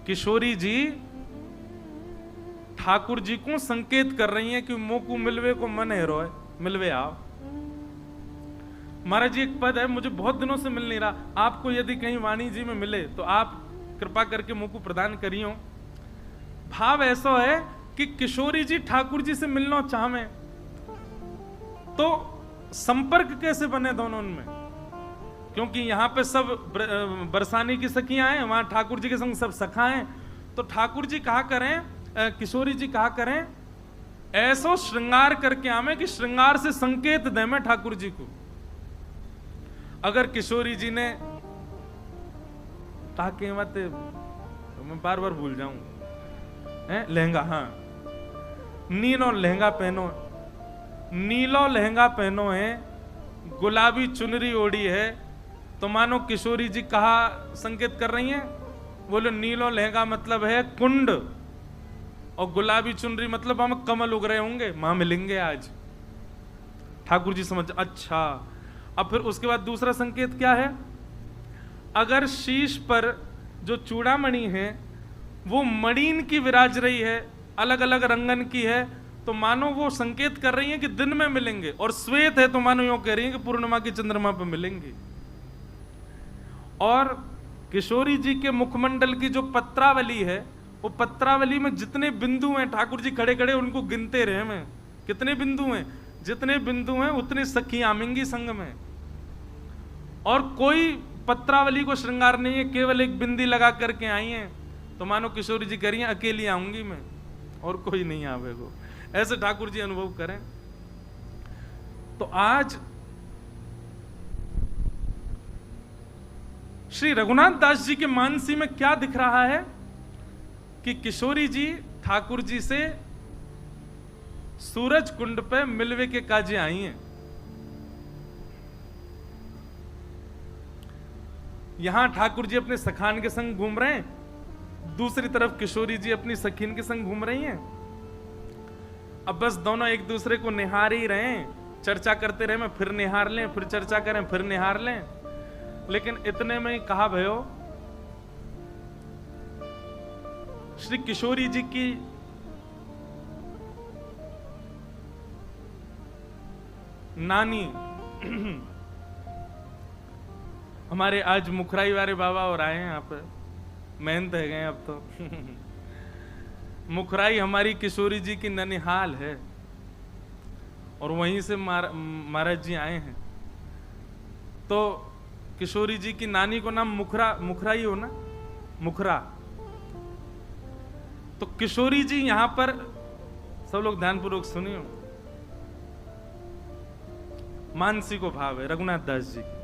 किशोरी जी ठाकुर जी को संकेत कर रही हैं कि मोकू मिलवे को मन है रोए, मिलवे आओ। महाराज जी एक पद है, मुझे बहुत दिनों से मिल नहीं रहा, आपको यदि कहीं वाणी जी में मिले तो आप कृपा करके मुझको प्रदान करियो। भाव ऐसा है कि किशोरी जी ठाकुर जी से मिलना चाहे तो संपर्क कैसे बने दोनों में, क्योंकि यहां पे सब बरसाने की सखियां हैं, वहां ठाकुर जी के संग सब सखा हैं। तो ठाकुर जी कहा करें, किशोरी जी कहा करें, ऐसो श्रृंगार करके आवे कि श्रृंगार से संकेत दे मैं ठाकुर जी को। अगर किशोरी जी ने ताके मत, मैं बार बार भूल जाऊं, लहंगा, हाँ नीलो लहंगा पहनो, नीलो लहंगा पहनो है, गुलाबी चुनरी ओढ़ी है, तो मानो किशोरी जी कहा संकेत कर रही हैं, बोलो नीलो लहंगा मतलब है कुंड, और गुलाबी चुनरी मतलब हम कमल उग रहे होंगे, वहां मिलेंगे आज। ठाकुर जी समझ, अच्छा। अब फिर उसके बाद दूसरा संकेत क्या है, अगर शीश पर जो चूड़ामणि है वो मणिन की विराज रही है, अलग अलग रंगन की है, तो मानो वो संकेत कर रही है कि दिन में मिलेंगे, और श्वेत है तो मानो यूं कह रही है कि पूर्णिमा की चंद्रमा पर मिलेंगे। और किशोरी जी के मुखमंडल की जो पत्रावली है, वो पत्रावली में जितने बिंदु हैं, ठाकुर जी खड़े खड़े उनको गिनते रहे मैं, कितने बिंदु हैं, जितने बिंदु हैं उतनी सखी आमेंगी संग में। और कोई पत्रावली को श्रृंगार नहीं है, केवल एक बिंदी लगा करके आई हैं, तो मानो किशोरी जी कह रही हैं अकेली आऊंगी मैं, और कोई नहीं आवेगो। ऐसे ठाकुर जी अनुभव करें। तो आज श्री रघुनाथ दास जी के मानसी में क्या दिख रहा है कि किशोरी जी ठाकुर जी से सूरज कुंड पे मिलवे के काजे आई हैं। यहां ठाकुर जी अपने सखान के संग घूम रहे हैं, दूसरी तरफ किशोरी जी अपनी सखीन के संग घूम रही हैं। अब बस दोनों एक दूसरे को निहार ही रहे हैं, चर्चा करते रहे, मैं फिर निहार लें, फिर चर्चा करें, फिर निहार लें। लेकिन इतने में ही कहा भयो, श्री किशोरी जी की नानी हमारे आज मुखराई वाले बाबा और आए हैं यहाँ पे, मेहनत है गए अब तो मुखराई हमारी किशोरी जी की ननिहाल है, और वहीं से महाराज जी आए हैं। तो किशोरी जी की नानी को नाम मुखराई हो ना, मुखरा। तो किशोरी जी यहां पर, सब लोग ध्यानपूर्वक सुनिए, मानसी को भाव है रघुनाथ दास जी की।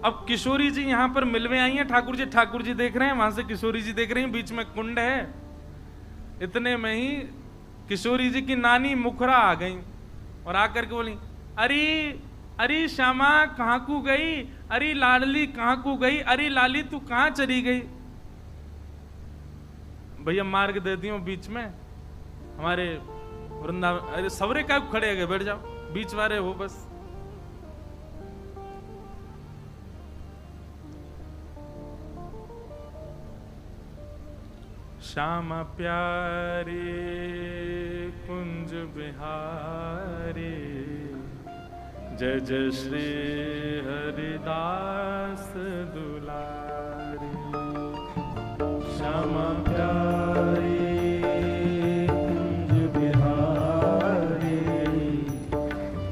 अब किशोरी जी यहां पर मिलवे आई हैं, ठाकुर जी देख रहे हैं, वहां से किशोरी जी देख रही हैं, बीच में कुंड है। इतने में ही किशोरी जी की नानी मुखरा आ गई और आकर के बोली, अरे अरे श्यामा कहां को गई, अरे लाडली कहां को गई, अरे लाली तू कहां चली गई। भैया मार्ग दे दियो बीच में, हमारे वृंदावन, अरे सवरे का खड़े गए, बैठ जाओ, बीच वाले हो बस। श्यामा प्यारे कुंज बिहारी, जय जय श्री हरिदास दुलारी। श्यामा प्यारे कुंज बिहारी,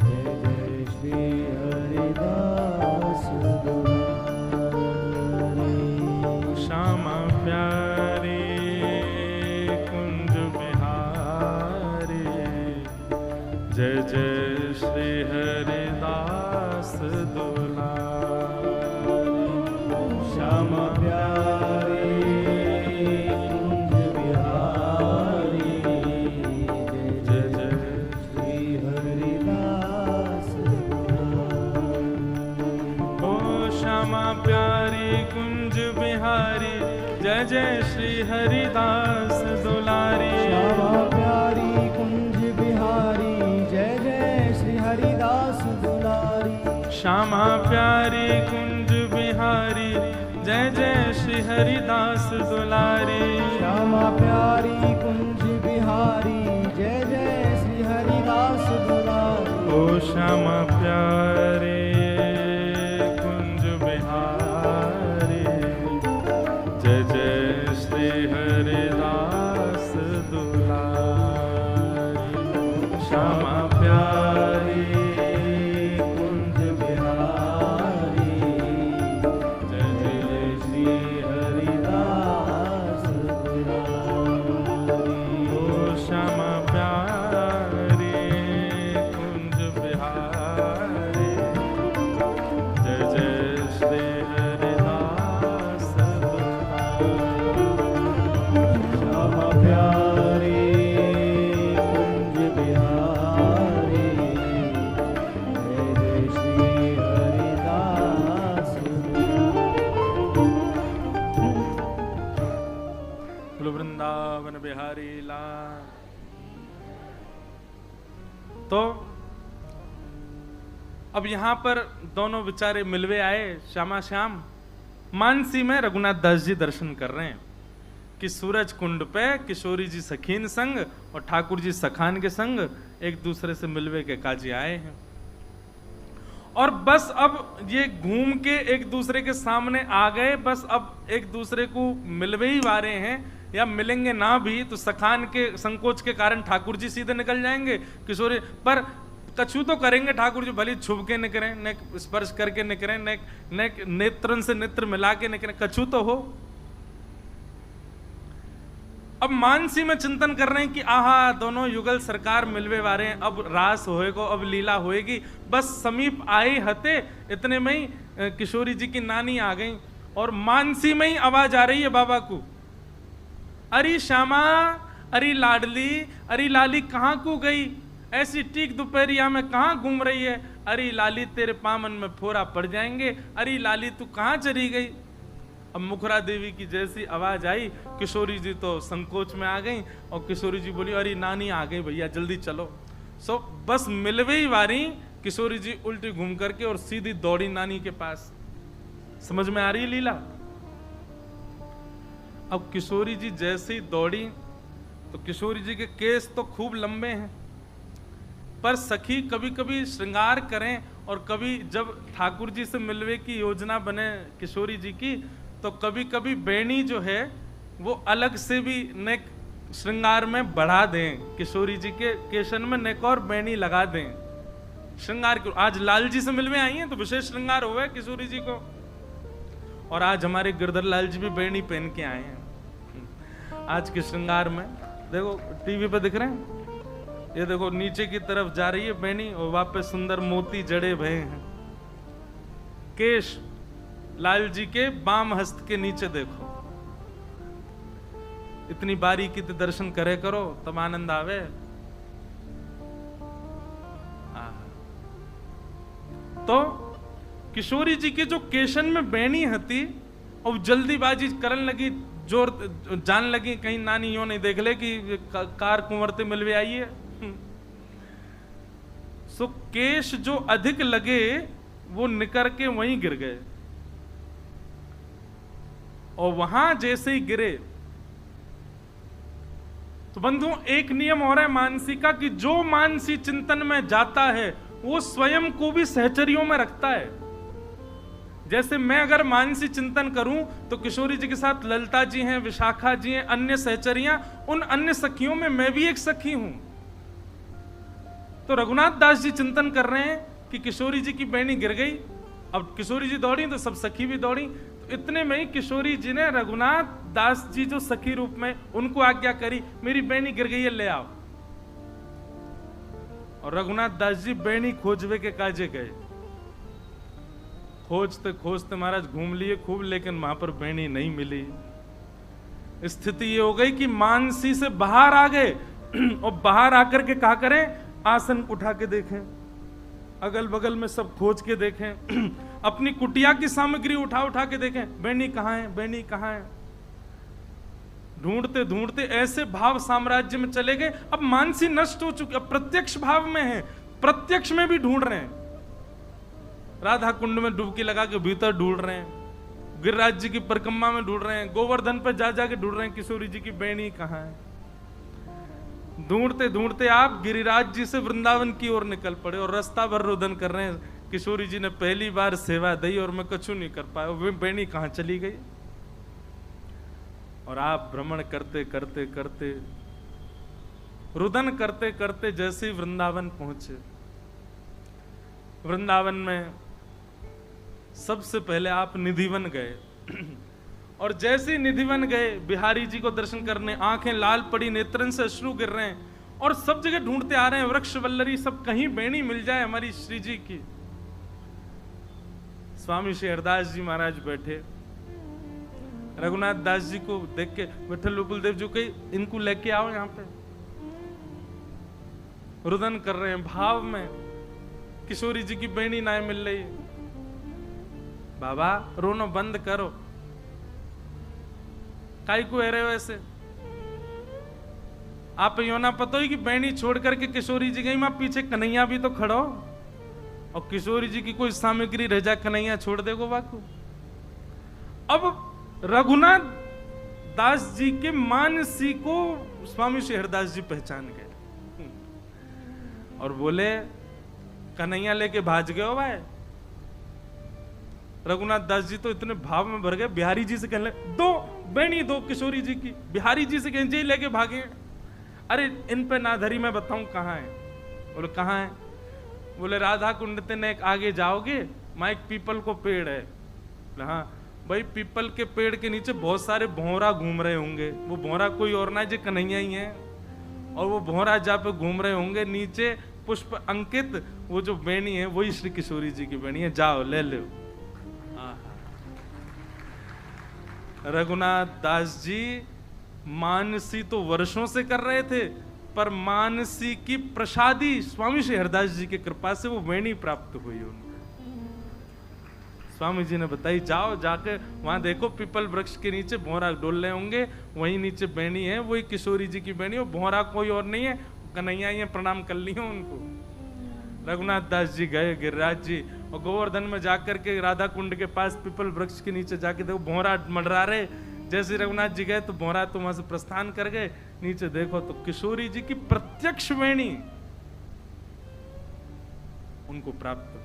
जय जय श्री हरिदास दुलारी। श्यामा प्यारे जय जय श्री हरिदास दुलारी। श्यामा प्यारे कुंज बिहारी, जय जय श्री हरिदास दुलारी। ओ श्यामा प्यारी कुंज बिहारी, जय जय श्री हरिदास दुलारी। श्यामा प्यारी कुंज बिहारी, जय जय श्री हरिदास दुलारी। श्यामा प्यारी कुंज बिहारी, जय जय श्री हरिदास दुलारी। प्यारी कुंज बिहारी जय जय श्री हरिदास दुलारी। ओ श्यामा प्यारे कुंज बिहारी जय जय श्री हरिदास दुलारी। श्यामा प्यारी कुंज बिहारी जय जय श्री हरिदास दुलारी। ओ श्यामा प्यारी कुंज बिहारी जय जय श्री हरिदास दुलारी। श्यामा प्यारी कुंज बिहारी जय जय श्री हरिदास बोलो वृंदावन बिहारी लाल। तो अब यहां पर दोनों बेचारे मिलवे आए श्यामा श्याम। मानसी में रघुनाथ दास जी दर्शन कर रहे हैं कि सूरज कुंड पे किशोरी जी सखीन संग और ठाकुर जी सखान के संग एक दूसरे से मिलवे के काजी आए हैं। और बस अब ये घूम के एक दूसरे के सामने आ गए। बस अब एक दूसरे को मिलवे ही वारे हैं, या मिलेंगे ना भी तो सखान के संकोच के कारण ठाकुर जी सीधे निकल जाएंगे। किशोरी पर कछु तो करेंगे ठाकुर जी, भले छुप के निकलें, ने स्पर्श करके निकलें, ने नेत्रन से नेत्र मिला के निकलें, कछु तो हो। अब मानसी में चिंतन कर रहे हैं कि आहा दोनों युगल सरकार मिलवे वारे हैं, अब रास होएगो, अब लीला होएगी। बस समीप आए हते इतने में ही किशोरी जी की नानी आ गई और मानसी में ही आवाज आ रही है बाबा को, अरे श्यामा, अरे लाडली, अरे लाली कहाँ को गई, ऐसी टीक दोपहरिया में कहाँ घूम रही है, अरे लाली तेरे पामन में फोरा पड़ जाएंगे, अरे लाली तू कहाँ चली गई। अब मुखरा देवी की जैसी आवाज आई, किशोरी जी तो संकोच में आ गई और किशोरी जी बोली अरे नानी आ गई भैया जल्दी चलो। सो बस मिलवे ही वारी किशोरी जी उल्टी घूम करके और सीधी दौड़ी नानी के पास। समझ में आ रही है लीला। अब किशोरी जी जैसे ही दौड़ी तो किशोरी जी के केस तो खूब लंबे हैं, पर सखी कभी कभी श्रृंगार करें और कभी जब ठाकुर जी से मिलवे की योजना बने किशोरी जी की, तो कभी कभी बेणी जो है वो अलग से भी नेक श्रृंगार में बढ़ा दें, किशोरी जी के केशन में नेक और बेणी लगा दें श्रृंगार को। आज लाल जी से मिलवे आई हैं तो विशेष श्रृंगार हुआ है किशोरी जी को, और आज हमारे गिरधर लाल जी भी बेणी पहन के आए हैं। आज के श्रृंगार में देखो टीवी पे दिख रहे हैं, ये देखो नीचे की तरफ जा रही है बेणी और वापस सुंदर मोती जड़े भये हैं। केश लाल जी के बाम हस्त के नीचे देखो, इतनी बारीकी से दर्शन करे करो तब आनंद आवे। तो किशोरी जी के जो केशन में बेणी हती और जल्दीबाजी करन लगी, जोर जान लगी कहीं नानी यो नहीं देख ले कि कार कुंवरते मिलवे आई है। सो केश जो अधिक लगे वो निकर के वहीं गिर गए, और वहां जैसे ही गिरे तो बंधुओं एक नियम हो रहा है मानसी का कि जो मानसी चिंतन में जाता है वो स्वयं को भी सहचरियों में रखता है। जैसे मैं अगर मानसी चिंतन करूं तो किशोरी जी के साथ ललिता जी हैं, विशाखा जी हैं, अन्य सहचरियां, उन अन्य सखियों में मैं भी एक सखी हूं। तो रघुनाथ दास जी चिंतन कर रहे हैं कि किशोरी जी की बेणी गिर गई, अब किशोरी जी दौड़ी तो सब सखी भी दौड़ी। तो इतने में ही किशोरी जी ने रघुनाथ दास जी जो सखी रूप में उनको आज्ञा करी, मेरी बेणी गिर गई है ले आओ। और रघुनाथ दास जी बेणी खोजवे के काजे गए। खोजते खोजते महाराज घूम लिए खूब, लेकिन वहां पर बेणी नहीं मिली। स्थिति ये हो गई कि मानसी से बाहर आ गए और बाहर आकर के कहा करें, आसन उठा के देखें, अगल बगल में सब खोज के देखें, अपनी कुटिया की सामग्री उठा उठा के देखें, बेणी कहाँ है, बेणी कहाँ है। ढूंढते ढूंढते ऐसे भाव साम्राज्य में चले गए। अब मानसी नष्ट हो चुकी, अब प्रत्यक्ष भाव में है, प्रत्यक्ष में भी ढूंढ रहे हैं। राधा कुंड में डुबकी लगा के भीतर ढूंढ रहे हैं, गिरिराज जी की परिक्रमा में ढूंढ रहे हैं, गोवर्धन पर जा जाके ढूंढ रहे हैं किशोरी जी की बेणी कहाँ है। ढूंढते ढूंढते आप गिरिराज जी से वृंदावन की ओर निकल पड़े और रास्ता भर रोदन कर रहे हैं, किशोरी जी ने पहली बार सेवा दी और मैं कछु नहीं कर पाया, वे बेणी कहाँ चली गई। और आप भ्रमण करते करते करते, रुदन करते करते जैसे ही वृंदावन पहुंचे, वृंदावन में सबसे पहले आप निधिवन गए और जैसे ही निधिवन गए, बिहारी जी को दर्शन करने, आंखें लाल पड़ी, नेत्रन से अश्रु गिर रहे हैं और सब जगह ढूंढते आ रहे हैं वृक्ष वल्लरी सब, कहीं बेणी मिल जाए हमारी श्री जी की। स्वामी श्री हरदास जी महाराज बैठे, रघुनाथ दास जी को देख के विठल विपुल देव जी कही इनको लेके आओ यहां पे। रुदन कर रहे हैं भाव में, किशोरी जी की बेणी ना मिल रही। बाबा रोनो बंद करो, काई को रहे हो ऐसे, आप यो ना पता ही कि बेणी छोड़ करके किशोरी जी गई, मां पीछे कन्हैया भी तो खड़ो और किशोरी जी की कोई सामग्री रह जाए कन्हैया छोड़ देगो बाकू। अब रघुनाथ दास जी के मानसी को स्वामी श्री हरदास जी पहचान गए और बोले कन्हैया लेके भाज गए हो भाई। रघुनाथ दास जी तो इतने भाव में भर गए, बिहारी जी से कहने दो बेणी दो किशोरी जी की, बिहारी जी से कहें जी लेके भागे। अरे इन पे नाधरी मैं बताऊं कहाँ है। बोले कहाँ है। बोले राधा कुंड ने एक आगे जाओगे, वहां एक पीपल को पेड़ है। हाँ भाई, पीपल के पेड़ के नीचे बहुत सारे भौरा घूम रहे होंगे, वो भौरा कोई और ना जो कन्हैया ही है, और वो भौरा जहाँ पे घूम रहे होंगे नीचे पुष्प अंकित वो जो बेणी है वही श्री किशोरी जी की बेणी है, जाओ ले लो। रघुनाथ दास जी मानसी तो वर्षों से कर रहे थे, पर मानसी की प्रसादी स्वामी श्री हरदास जी की कृपा से वो बेणी प्राप्त हुई उनको। स्वामी जी ने बताई जाओ जाके वहां देखो पीपल वृक्ष के नीचे भौरा डोल रहे होंगे, वही नीचे बेणी है, वही किशोरी जी की बेणी, वो भौरा कोई और नहीं है, कन्हैया ही प्रणाम कर लियो उनको। रघुनाथ दास जी गए गिरिराज जी और गोवर्धन में जाकर के राधा कुंड के पास पीपल वृक्ष के नीचे जाके देखो भौरा मंडरा रहे। जैसे रघुनाथ जी गए तो भौरा तो वहां से प्रस्थान कर गए, नीचे देखो तो किशोरी जी की प्रत्यक्ष वेणी उनको प्राप्त हुई।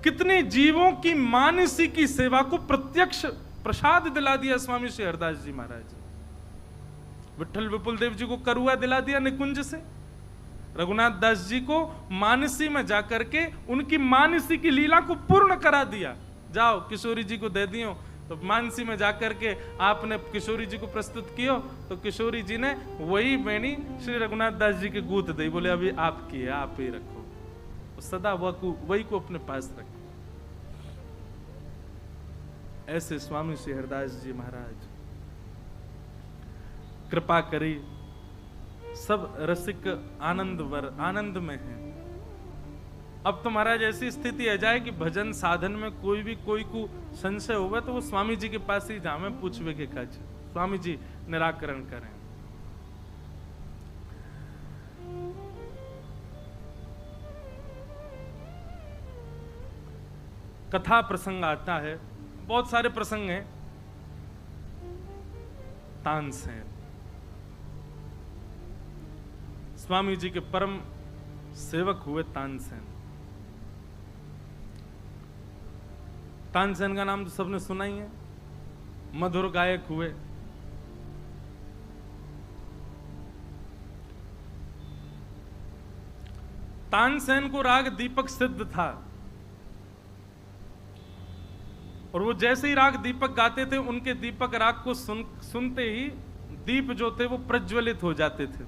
कितने जीवों की मानसी की सेवा को प्रत्यक्ष प्रसाद दिला दिया स्वामी श्री हरदास जी महाराज। विठल विपुल देव जी को करुआ दिला दिया निकुंज से, रघुनाथ दास जी को मानसी में जाकर के उनकी मानसी की लीला को पूर्ण करा दिया। जाओ किशोरी जी को दे दियो, तो मानसी में जाकर के आपने किशोरी जी को प्रस्तुत किया तो किशोरी जी ने वही बेणी श्री रघुनाथ दास जी के गूंथ दी, बोले अभी आपकी है, आप ही रखो, सदा वही को अपने पास रखो। ऐसे स्वामी श्री हरदास जी महाराज कृपा करी, सब रसिक आनंद में है। अब तो महाराज ऐसी स्थिति आ जाए कि भजन साधन में कोई भी कोई को संशय होगा तो वो स्वामी जी के पास ही जावे पूछवे के काज, स्वामी जी निराकरण करें। कथा प्रसंग आता है, बहुत सारे प्रसंग हैं। तानसेन स्वामी जी के परम सेवक हुए तानसेन। तानसेन का नाम तो सबने सुना ही है, मधुर गायक हुए। तानसेन को राग दीपक सिद्ध था और वो जैसे ही राग दीपक गाते थे उनके दीपक राग को सुनते ही दीप जो थे वो प्रज्वलित हो जाते थे।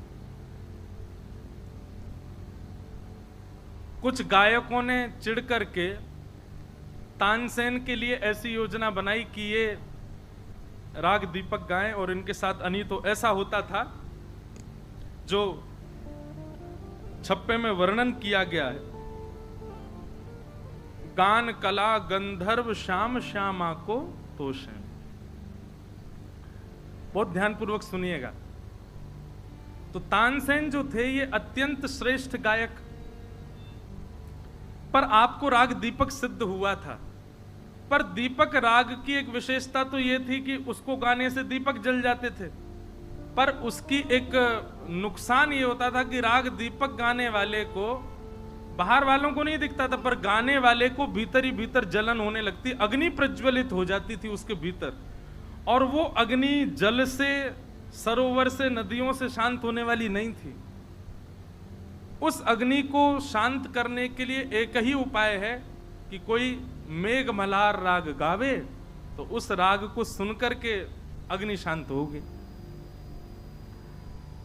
कुछ गायकों ने चिढ़ करके तानसेन के लिए ऐसी योजना बनाई कि ये राग दीपक गाएं और इनके साथ अनी तो ऐसा होता था जो छप्पे में वर्णन किया गया है। गान कला गंधर्व श्याम श्यामा को तोषें। बहुत ध्यानपूर्वक सुनिएगा। तो तानसेन जो थे ये अत्यंत श्रेष्ठ गायक, पर आपको राग दीपक सिद्ध हुआ था पर दीपक राग की एक विशेषता तो ये थी कि उसको गाने से दीपक जल जाते थे, पर उसकी एक नुकसान ये होता था कि राग दीपक गाने वाले को बाहर वालों को नहीं दिखता था, पर गाने वाले को भीतर ही भीतर जलन होने लगती, अग्नि प्रज्वलित हो जाती थी उसके भीतर, और वो अग्नि जल से, सरोवर से, नदियों से शांत होने वाली नहीं थी। उस अग्नि को शांत करने के लिए एक ही उपाय है कि कोई मेघ मल्हार राग गावे, तो उस राग को सुनकर के अग्नि शांत होगी।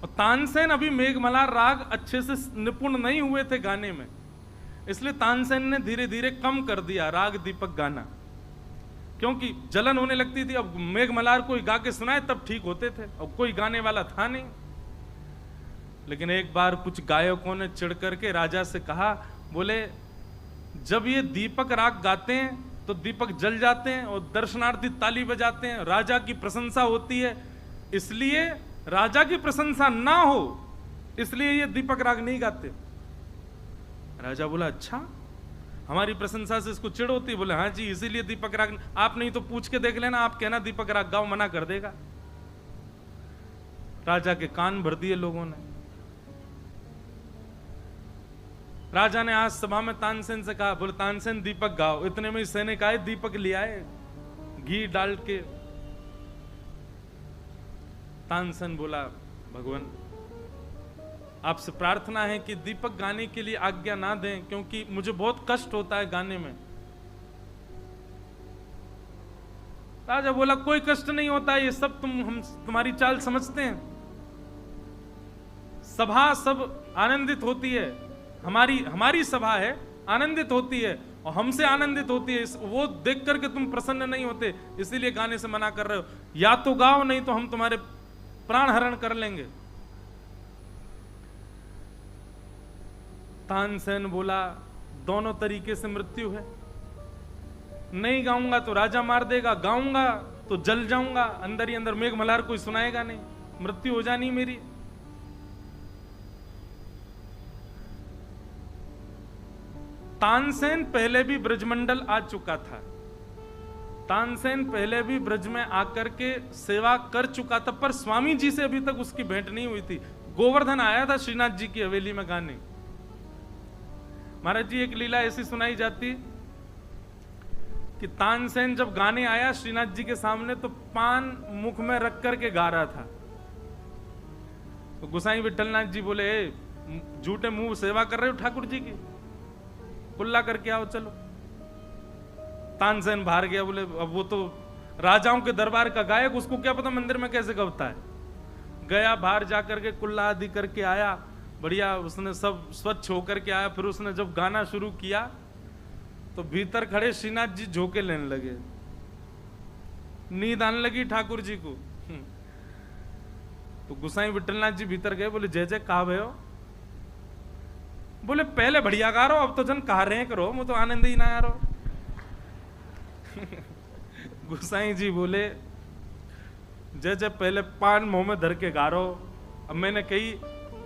और तानसेन अभी मेघ मल्हार राग अच्छे से निपुण नहीं हुए थे गाने में, इसलिए तानसेन ने धीरे धीरे कम कर दिया राग दीपक गाना, क्योंकि जलन होने लगती थी। अब मेघ मल्हार कोई गा के सुनाए तब ठीक होते थे, अब कोई गाने वाला था नहीं। लेकिन एक बार कुछ गायकों ने चिढ़ करके राजा से कहा, बोले जब ये दीपक राग गाते हैं तो दीपक जल जाते हैं और दर्शनार्थी ताली बजाते हैं, राजा की प्रशंसा होती है, इसलिए राजा की प्रशंसा ना हो इसलिए ये दीपक राग नहीं गाते। राजा बोला अच्छा, हमारी प्रशंसा से इसको चिढ़ होती? बोले हाँ जी, इसीलिए दीपक राग। आप नहीं तो पूछ के देख लेना, आप कहना दीपक राग गाओ, मना कर देगा। राजा के कान भर दिए लोगों ने। राजा ने आज सभा में तानसेन से कहा, बोले तानसेन दीपक गाओ। इतने में सैनिक आए, दीपक ले आए घी डाल के। तानसेन बोला, भगवान आपसे प्रार्थना है कि दीपक गाने के लिए आज्ञा ना दें, क्योंकि मुझे बहुत कष्ट होता है गाने में। राजा बोला कोई कष्ट नहीं होता है, ये सब हम तुम्हारी चाल समझते हैं। सभा सब आनंदित होती है, हमारी सभा है, आनंदित होती है और हमसे आनंदित होती है, वो देख करके तुम प्रसन्न नहीं होते, इसीलिए गाने से मना कर रहे हो। या तो गाओ, नहीं तो हम तुम्हारे प्राण हरण कर लेंगे। तानसेन बोला दोनों तरीके से मृत्यु है, नहीं गाऊंगा तो राजा मार देगा, गाऊंगा तो जल जाऊंगा, अंदर ही अंदर मेघ मल्हार कोई सुनाएगा नहीं, मृत्यु हो जानी मेरी। तानसेन पहले भी ब्रजमंडल आ चुका था, तानसेन पहले भी ब्रज में आकर के सेवा कर चुका था, पर स्वामी जी से अभी तक उसकी भेंट नहीं हुई थी। गोवर्धन आया था श्रीनाथ जी की हवेली में गाने। महाराज जी एक लीला ऐसी सुनाई जाती कि तानसेन जब गाने आया श्रीनाथ जी के सामने तो पान मुख में रख करके गा रहा था। तो गोसाई विठलनाथ जी बोले, झूठे मुंह सेवा कर रहे हो ठाकुर जी की, कुल्ला करके आओ चलो। तानसेन बाहर गया, बोले अब वो तो राजाओं के दरबार का गायक, उसको क्या पता मंदिर में कैसे गवता है। गया बाहर जाकर के कुल्ला आदि करके आया, बढ़िया उसने सब स्वच्छ होकर के आया। फिर उसने जब गाना शुरू किया तो भीतर खड़े श्रीनाथ जी झोंके लेने लगे, नींद आने लगी ठाकुर जी को। तो गोसाई विठलनाथ जी भीतर गए, बोले जय जय कहा भयो? बोले पहले बढ़िया गा रहो, अब तो जन कहा रहे करो, वो तो आनंद ही ना आ रहो। गोसाई जी बोले जय जय पहले पान मुंह में धर के गा रहो, अब मैंने कही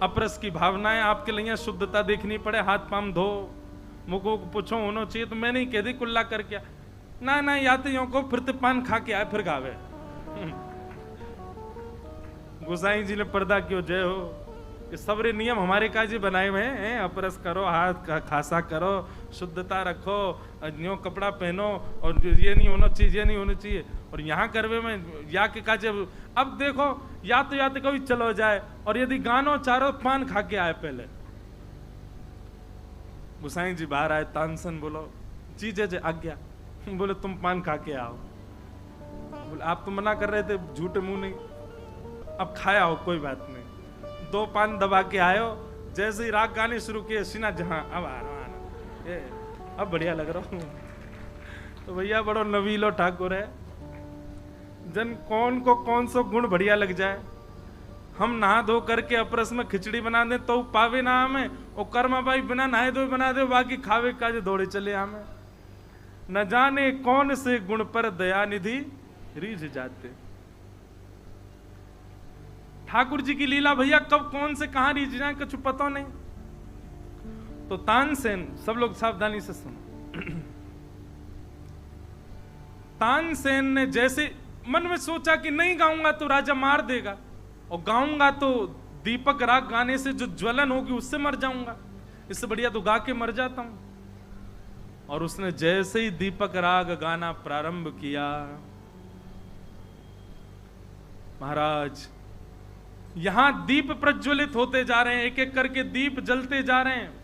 अपरस की भावनाएं आपके लिए शुद्धता देखनी पड़े, हाथ पाम धो, मुको पूछो होना चाहिए, तो मैंने ही कह दी कुल्ला करके ना ना, या तो यो को फिर तो पान खा के आए फिर गावे। गोसाई जी ने पर्दा क्यों जय हो, ये सबरे नियम हमारे काजी बनाए हुए हैं, अपरस करो, हाथ खासा करो, शुद्धता रखो, न्यो कपड़ा पहनो, और ये नहीं होना चाहिए, ये नहीं होना चाहिए। और यहाँ करवे में या के काजे अब देखो, या तो कभी चलो जाए, और यदि गानो चारो पान खा के आए पहले। गोसाई जी बाहर आए, तानसेन बोलो जी जय जय आज्ञा। बोले तुम पान खा के आओ। बोले आप तो मना कर रहे थे, झूठे मुंह नहीं, अब खाया हो कोई बात नहीं। 2 पान दबा के आयो, जैसे ही राग गाने शुरू किए, सीना जहां अब आ रहा, अब बढ़िया लग रहा हूं। तो भैया बड़ो नवीलो ठाकुर है, जन कौन को कौन सो गुण बढ़िया लग जाए। हम नहा धो करके अपरस में खिचड़ी बना दे तो पावे ना हमें, और कर्मा भाई बिना नहाए धोए बना दे, बाकी खावे का जो दौड़े चले हमें। न जाने कौन से गुण पर दया निधि रीझ जाते। ठाकुर जी की लीला भैया कब कौन से कहां रीझ जाए कुछ पता नहीं। तो तानसेन, सब लोग सावधानी से सुनो, तानसेन ने जैसे मन में सोचा कि नहीं गाऊंगा तो राजा मार देगा, और गाऊंगा तो दीपक राग गाने से जो ज्वलन होगी उससे मर जाऊंगा, इससे बढ़िया तो गा के मर जाता हूं। और उसने जैसे ही दीपक राग गाना प्रारंभ किया, महाराज यहां दीप प्रज्वलित होते जा रहे हैं, एक एक करके दीप जलते जा रहे हैं।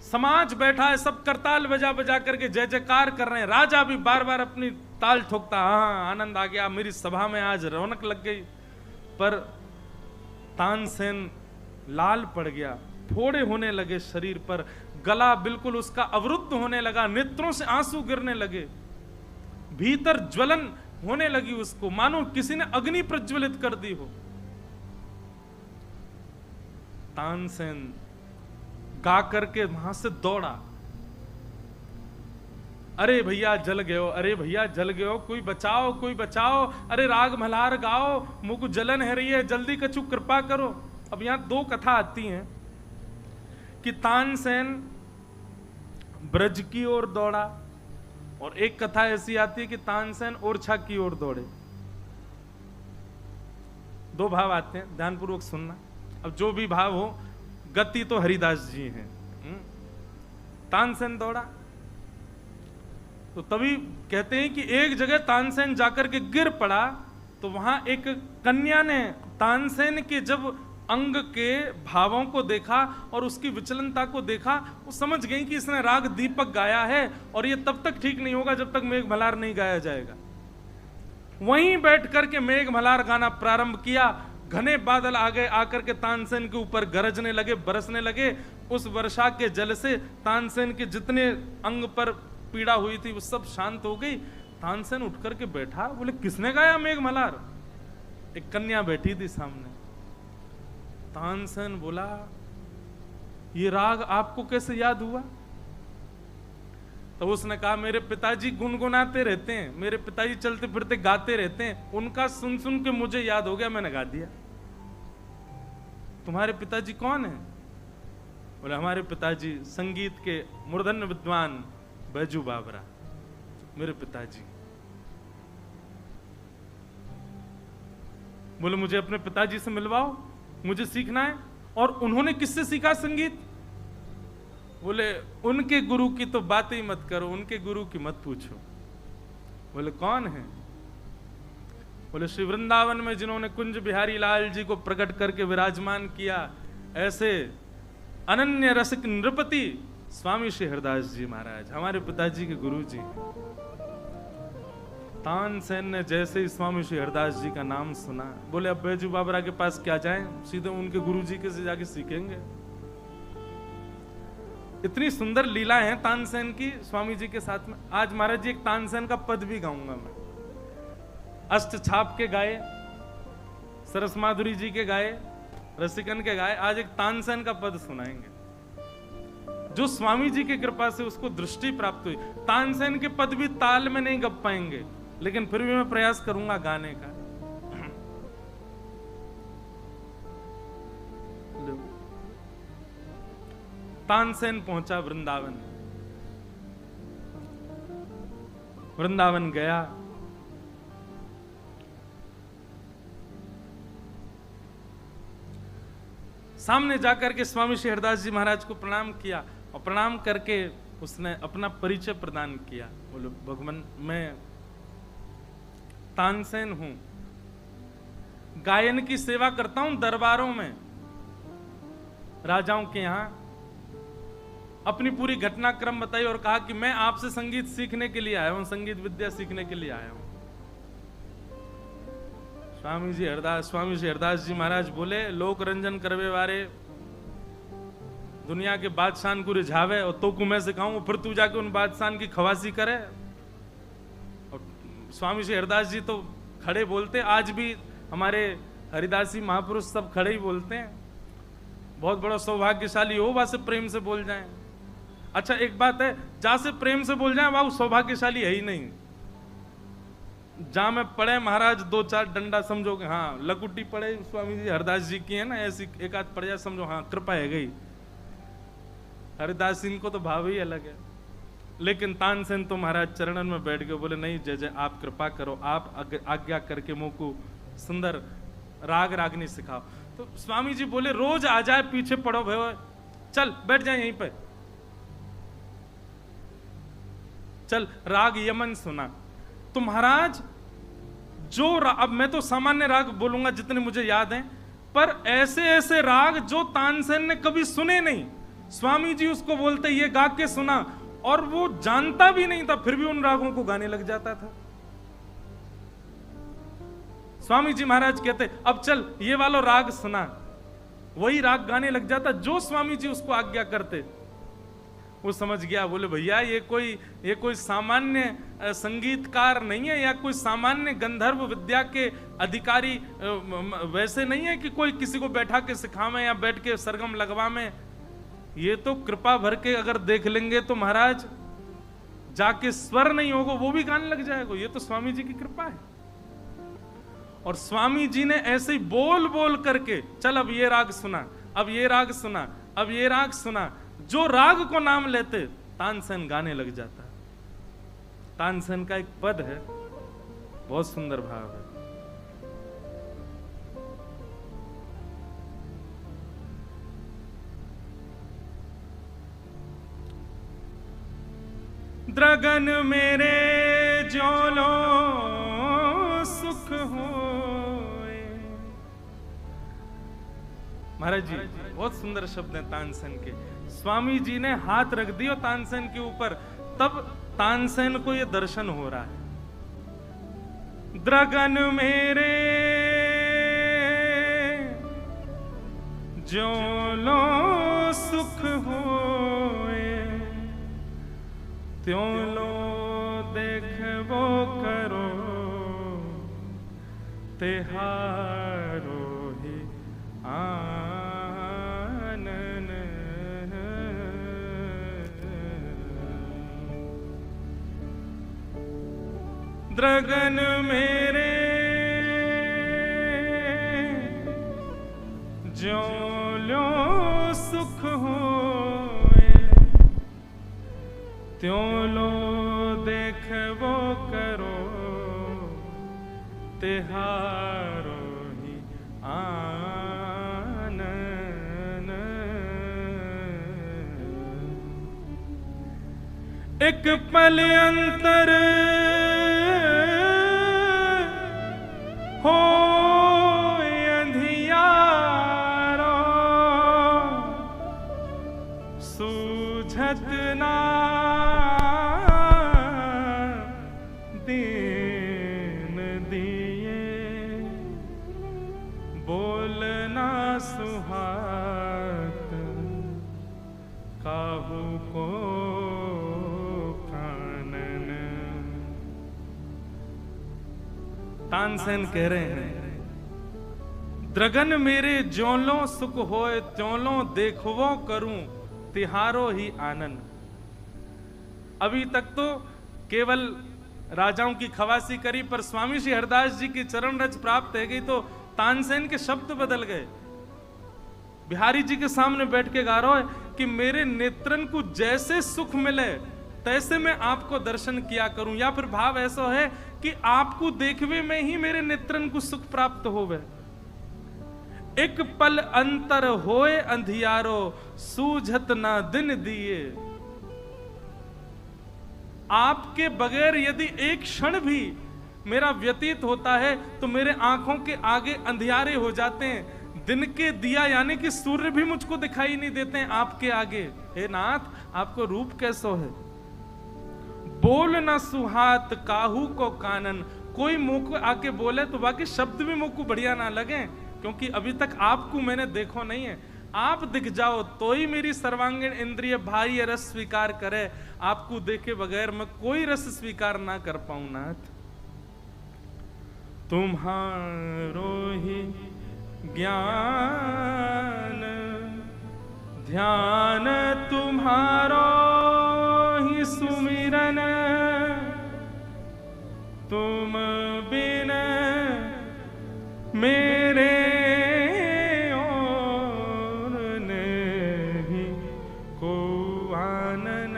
समाज बैठा है, सब करताल बजा बजा करके जय जयकार कर रहे हैं। राजा भी बार बार अपनी ताल ठोकता, हाँ आनंद आ गया, मेरी सभा में आज रौनक लग गई। पर तानसेन लाल पड़ गया, फोड़े होने लगे शरीर पर, गला बिल्कुल उसका अवरुद्ध होने लगा, नेत्रों से आंसू गिरने लगे, भीतर ज्वलन होने लगी उसको, मानो किसी ने अग्नि प्रज्वलित कर दी हो। तानसेन गा करके वहां से दौड़ा, अरे भैया जल गयो, अरे भैया जल गयो, कोई बचाओ कोई बचाओ, अरे राग मल्हार गाओ, मुझको जलन है रही है, जल्दी कछु कृपा करो। अब यहां दो कथा आती हैं कि तानसेन ब्रज की ओर दौड़ा, और एक कथा ऐसी आती है कि तानसेन ओरछा की ओर दौड़े। दो भाव आते हैं, ध्यानपूर्वक सुनना। अब जो भी भाव हो, गति तो हरिदास जी हैं। तानसेन दौड़ा तो तभी कहते हैं कि एक जगह तानसेन जाकर के गिर पड़ा, तो वहां एक कन्या ने तानसेन के जब अंग के भावों को देखा और उसकी विचलनता को देखा, वो समझ गई कि इसने राग दीपक गाया है, और ये तब तक ठीक नहीं होगा जब तक मेघ मल्हार नहीं गाया जाएगा। वहीं बैठ करके मेघ मल्हार गाना प्रारंभ किया। घने बादल आ गए, आकर के तानसेन के ऊपर गरजने लगे, बरसने लगे। उस वर्षा के जल से तानसेन के जितने अंग पर पीड़ा हुई थी वो सब शांत हो गई। तानसेन उठ करके बैठा, बोले किसने गाया मेघ मल्हार? एक कन्या बैठी थी सामने। तानसेन बोला, ये राग आपको कैसे याद हुआ? तो उसने कहा, मेरे पिताजी गुनगुनाते रहते हैं, मेरे पिताजी चलते फिरते गाते रहते हैं, उनका सुन सुन के मुझे याद हो गया, मैंने गा दिया। तुम्हारे पिताजी कौन है? बोले हमारे पिताजी संगीत के मूर्धन्य विद्वान बैजू बाबरा, मेरे पिताजी। बोले मुझे अपने पिताजी से मिलवाओ, मुझे सीखना है। और उन्होंने किससे सीखा संगीत? बोले उनके गुरु की तो बात ही मत करो, उनके गुरु की मत पूछो। बोले कौन है? बोले श्री वृंदावन में जिन्होंने कुंज बिहारी लाल जी को प्रकट करके विराजमान किया, ऐसे अनन्य रसिक नृपति स्वामी श्री हरदास जी महाराज, हमारे पिताजी के गुरु जी। तानसेन ने जैसे ही स्वामी श्री हरदास जी का नाम सुना, बोले अब बैजू बाबरा के पास क्या जाएं, सीधे उनके गुरु जी के से जाके सीखेंगे। इतनी सुंदर लीला है तानसेन की स्वामी जी के साथ में। आज महाराज जी एक तानसेन का पद भी गाऊंगा मैं। अष्ट छाप के गाए, सरस माधुरी जी के गाए, रसिकन के गाए, आज एक तानसेन का पद सुनाएंगे जो स्वामी जी की कृपा से उसको दृष्टि प्राप्त हुई। तानसेन के पद भी ताल में नहीं गप पाएंगे, लेकिन फिर भी मैं प्रयास करूंगा गाने का। तानसेन पहुंचा वृंदावन। वृंदावन गया, सामने जाकर के स्वामी श्री हरदास जी महाराज को प्रणाम किया, और प्रणाम करके उसने अपना परिचय प्रदान किया। बोलो भगवान, मैं तानसेन हूं, गायन की सेवा करता हूं दरबारों में, राजाओं के यहां। अपनी पूरी घटनाक्रम बताई और कहा कि मैं आपसे संगीत सीखने के लिए आया हूं, संगीत विद्या सीखने के लिए आया हूं। स्वामी श्री हरदास जी महाराज बोले, लोक रंजन करवे वारे, दुनिया के बादशाह को रिझावे और तो को मैं सिखाऊं, फिर तू जाके उन बादशाह की खवासी करे। और स्वामी श्री हरदास जी तो खड़े बोलते, आज भी हमारे हरिदासी महापुरुष सब खड़े ही बोलते हैं। बहुत बड़ा सौभाग्यशाली हो वहां से प्रेम से बोल जाएं। अच्छा एक बात है, जहां से प्रेम से बोल जाए वहां सौभाग्यशाली है ही नहीं। जहां में पड़े महाराज दो चार डंडा, समझोगे हाँ लकुटी पड़े स्वामी जी हरदास जी की है ना, ऐसी एक आध पड़ जाए, समझो हाँ कृपा है गई। हरिदास इनको तो भाव ही अलग है। लेकिन तानसेन तो महाराज चरणन में बैठ गए, बोले नहीं जय जय, आप कृपा करो, आप आज्ञा करके मुझ को सुंदर राग रागनी सिखाओ। तो स्वामी जी बोले रोज आ जाए, पीछे पड़ो भय, चल बैठ जाए यहीं पे, चल राग यमन सुना। तो महाराज जो अब मैं तो सामान्य राग बोलूंगा जितने मुझे याद हैं, पर ऐसे ऐसे राग जो तानसेन ने कभी सुने नहीं, स्वामी जी उसको बोलते ये गा के सुना, और वो जानता भी नहीं था, फिर भी उन रागों को गाने लग जाता था। स्वामी जी महाराज कहते अब चल ये वाला राग सुना, वही राग गाने लग जाता, जो स्वामी जी उसको आज्ञा करते। वो समझ गया, बोले भैया ये कोई सामान्य संगीतकार नहीं है, या कोई सामान्य गंधर्व विद्या के अधिकारी वैसे नहीं है कि कोई किसी को बैठा के सिखावे या बैठ के सरगम लगवावे। ये तो कृपा भर के अगर देख लेंगे तो महाराज जाके स्वर नहीं होगा वो भी गाने लग जाएगा। ये तो स्वामी जी की कृपा है। और स्वामी जी ने ऐसे ही बोल बोल करके, चल अब ये राग सुना, अब ये राग सुना, अब ये राग सुना, जो राग को नाम लेते तानसेन गाने लग जाता। तानसेन का एक पद है, बहुत सुंदर भाव है। द्रगन मेरे जोलो सुख होए। महाराज जी बहुत सुंदर शब्द है तानसेन के। स्वामी जी ने हाथ रख दिया तानसेन के ऊपर, तब तानसेन को ये दर्शन हो रहा है। द्रगन मेरे जोलो सुख होए, त्यों लो देखबो करो, तेहारो ही आनन। द्रगन मेरे जोलो सुख होए, त्यों लो देखबो करो, तेहारो ही आनन। एक पल अंतर हो अंधियारो, सूझत ना दीन दिए, बोलना सुहात काहू को कानन। तानसेन कह रहे हैं द्रगन मेरे ज्योलो सुख होए, त्योलो देखवो करूं, तिहारो ही आनंद। अभी तक तो केवल राजाओं की खवासी करी, पर स्वामी श्री हरदास जी की चरण रज प्राप्त है गई तो तानसेन के शब्द बदल गए। बिहारी जी के सामने बैठ के गा रहा है कि मेरे नेत्रन को जैसे सुख मिले तैसे मैं आपको दर्शन किया करूं, या फिर भाव ऐसा है कि आपको देखवे में ही मेरे नेत्रन को सुख प्राप्त होवे। एक पल अंतर होए अंधियारो, सूझत ना दिन दिए। आपके बगैर यदि एक क्षण भी मेरा व्यतीत होता है तो मेरे आंखों के आगे अंधियारे हो जाते हैं। दिन के दिया यानी कि सूर्य भी मुझको दिखाई नहीं देते हैं आपके आगे। हे नाथ, आपको रूप कैसो है। बोल ना सुहात काहू को कानन। कोई मुंह को आके बोले तो बाकी शब्द भी मुंह को बढ़िया ना लगे, क्योंकि अभी तक आपको मैंने देखो नहीं है। आप दिख जाओ तो ही मेरी सर्वांगीण इंद्रिय बाह्य रस स्वीकार करे। आपको देखे बगैर मैं कोई रस स्वीकार ना कर पाऊं नाथ। तुम्हारो ही ज्ञान ध्यान, तुम्हारो ही सुमिरन, तुम बिन मेरे और नहीं को आनन।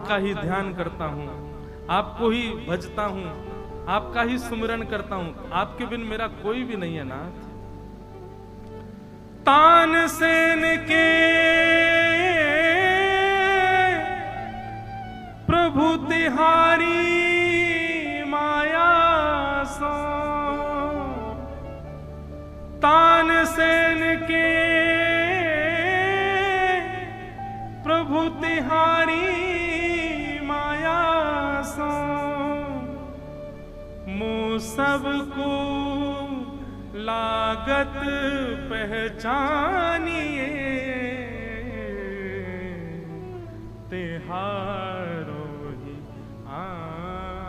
आपका ही ध्यान करता हूँ, आपको ही भजता हूँ, आपका ही सुमिरन करता हूँ, आपके बिन मेरा कोई भी नहीं है नाथ। तानसेन के प्रभु तिहारी माया सो, तानसेन के प्रभु तिहारी माया सो, मुँह सबको लागत पहचानिए, तिहारो ही आनंद।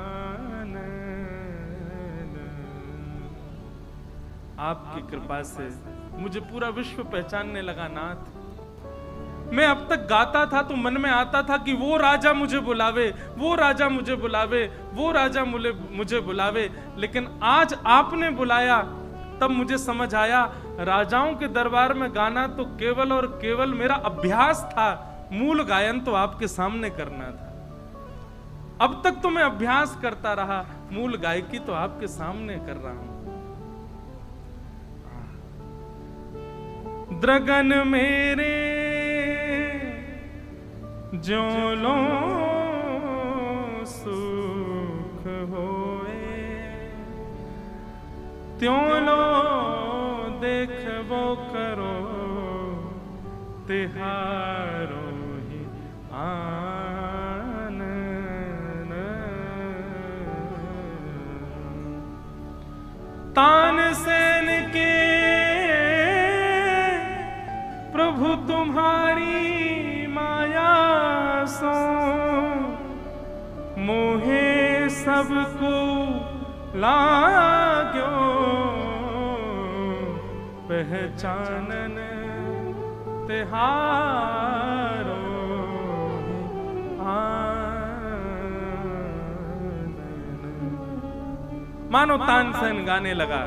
आपकी कृपा से मुझे पूरा विश्व पहचानने लगा नाथ। मैं अब तक गाता था तो मन में आता था कि वो राजा मुझे बुलावे, वो राजा मुझे बुलावे, वो राजा मुझे बुलावे, लेकिन आज आपने बुलाया तब मुझे समझ आया राजाओं के दरबार में गाना तो केवल और केवल मेरा अभ्यास था, मूल गायन तो आपके सामने करना था। अब तक तो मैं अभ्यास करता रहा, मूल गायकी तो आपके सामने कर रहा हूं। द्रगन मेरे ज्यों लो सुख होए, त्यों लो देखबो करो, तिहारो ही आनंद। तानसेन के प्रभु तुम्हारी माया सो, मोहे सबको लाग्यो पहचानन, तिहारो आनंद। मानो तानसेन गाने लगा,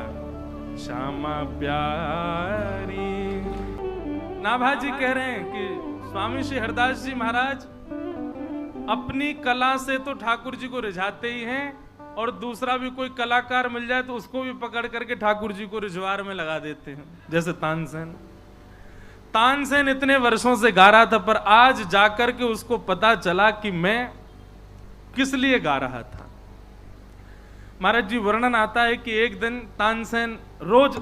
श्यामा प्यारी। नाभाजी कह रहे हैं कि स्वामी श्री हरदास जी महाराज अपनी कला से तो ठाकुर जी को रिझाते ही हैं, और दूसरा भी कोई कलाकार मिल जाए तो उसको भी पकड़ करके ठाकुर जी को रिझवार में लगा देते हैं, जैसे तानसेन। तानसेन इतने वर्षों से गा रहा था, पर आज जाकर के उसको पता चला कि मैं किस लिए गा रहा था। महाराज जी वर्णन आता है कि एक दिन तानसेन रोज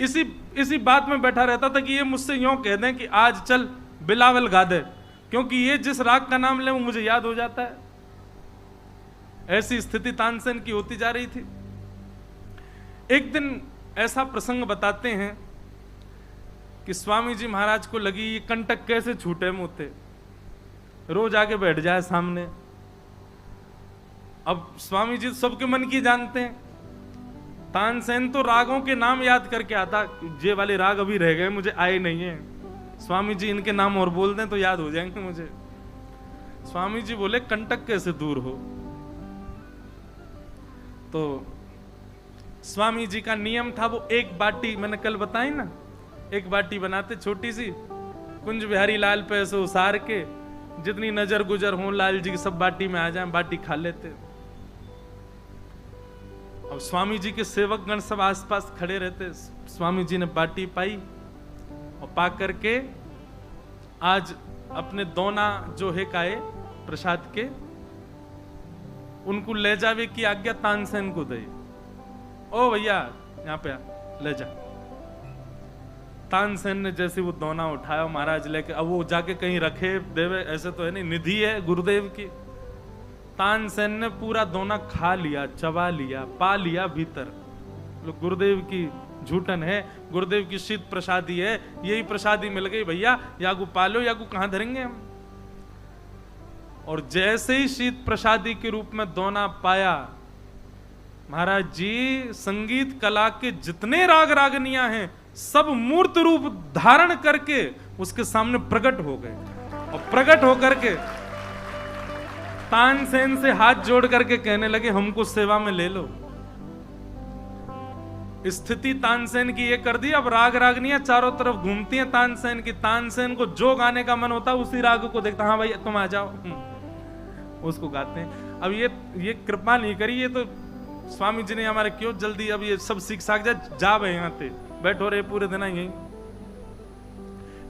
इसी बात में बैठा रहता था कि ये मुझसे यूं कह दें कि आज चल बिलावल गा दे, क्योंकि ये जिस राग का नाम ले वो मुझे याद हो जाता है। ऐसी स्थिति तानसेन की होती जा रही थी। एक दिन ऐसा प्रसंग बताते हैं कि स्वामी जी महाराज को लगी ये कंटक कैसे छूटे मुँह, रोज आके बैठ जाए सामने। अब स्वामी जी सबके मन की जानते हैं, तानसेन तो रागों के नाम याद करके आता, ये वाले राग अभी रह गए मुझे आए नहीं है, स्वामी जी इनके नाम और बोल दें तो याद हो जाएंगे मुझे। स्वामी जी बोले कंटक कैसे दूर हो। तो स्वामी जी का नियम था, वो एक बाटी, मैंने कल बताई ना, एक बाटी बनाते छोटी सी, कुंज बिहारी लाल पे ऐसे उसार के जितनी नजर गुजर हो लाल जी की सब बाटी में आ जाए, बाटी खा लेते। अब स्वामी जी के सेवक गण सब आसपास खड़े रहते। स्वामी जी ने बाटी पाई और पा करके आज अपने दोना जो है काए प्रसाद के, उनको ले जावे की आज्ञा तानसेन को दे। ओ भैया यहाँ पे ले जा। तानसेन ने जैसे वो दोना उठाया महाराज लेके, अब वो जाके कहीं रखे देवे ऐसे तो है नहीं, निधि है गुरुदेव की। तानसेन ने पूरा दोना खा लिया, चबा लिया, पा लिया भीतर। गुरुदेव की झूठन है, गुरुदेव की शीत प्रसादी है, यही प्रसादी मिल गई भैया, यागू पालो, यागू कहां धरेंगे हम। और जैसे ही शीत प्रसादी के रूप में दोना पाया, महाराज जी संगीत कला के जितने राग रागनियां हैं सब मूर्त रूप धारण करके उसके सामने प्रकट हो गए। और प्रकट होकर के तानसेन से हाथ जोड़ करके कहने लगे हमको सेवा में ले लो। स्थिति तानसेन की ये कर दी, अब राग रागनियां चारों तरफ घूमती हैं तानसेन की। तानसेन को जो गाने का मन होता उसी राग को देखता, हाँ भाई तुम आ जाओ। उसको गाते हैं। अब ये कृपा नहीं करी, ये तो स्वामी जी ने हमारे क्यों जल्दी अब ये सब सीख साख जा भाई यहाँ पे बैठो रे पूरे दिन यही।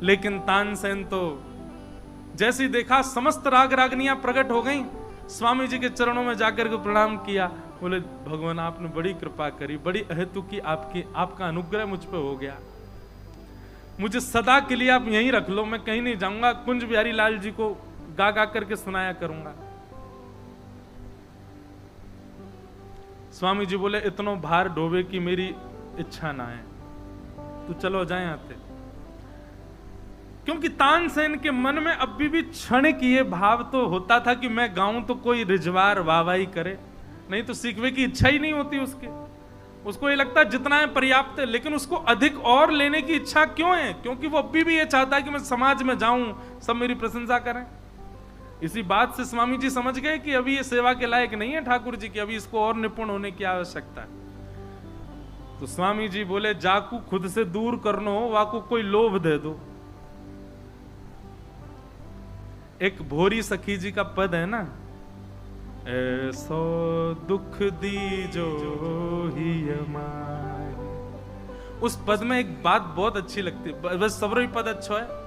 लेकिन तानसेन तो जैसे ही देखा समस्त राग रागनियां प्रकट हो गई, स्वामी जी के चरणों में जाकर के प्रणाम किया, बोले भगवान आपने बड़ी कृपा करी, बड़ी अहेतु की आपका अनुग्रह मुझ पे हो गया, मुझे सदा के लिए आप यहीं रख लो, मैं कहीं नहीं जाऊंगा, कुंज बिहारी लाल जी को गा गा करके सुनाया करूंगा। स्वामी जी बोले इतनो भार डोबे की मेरी इच्छा ना है, तू चलो जाए आते। क्योंकि तानसेन के मन में अभी भी क्षण की ये भाव तो होता था कि मैं गाऊं तो कोई रिजवार वाहवाही करे, नहीं तो सीखने की इच्छा ही नहीं होती उसको ये लगता जितना है पर्याप्त है, लेकिन उसको अधिक और लेने की इच्छा क्यों है? क्योंकि वो अभी भी ये चाहता है कि मैं समाज में जाऊं, सब मेरी प्रशंसा करें। इसी बात से स्वामी जी समझ गए कि अभी ये सेवा के लायक नहीं है ठाकुर जी की, अभी इसको और निपुण होने की आवश्यकता है। तो स्वामी जी बोले जाकू खुद से दूर करनो वाकू कोई लोभ दे दो। एक भोरी सखी जी का पद है ना, ऐसो दुख दीजो ही हमारे, उस पद में एक बात बहुत अच्छी लगती है, बस सबरो ही पद अच्छा है।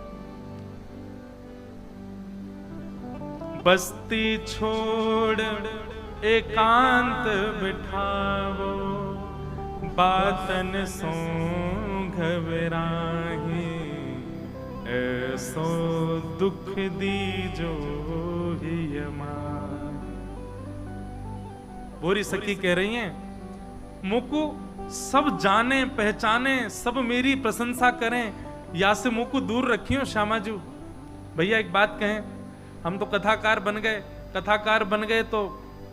बस्ती छोड़ एकांत बिठावो, बातन सो घबराही, ऐसो दुख दीजो ही हमारे। बोरी सखी कह रही हैं मुकु सब जाने पहचाने, सब मेरी प्रशंसा करें, या से मुकु दूर रखियो श्यामाजू। भैया एक बात कहें, हम तो कथाकार बन गए तो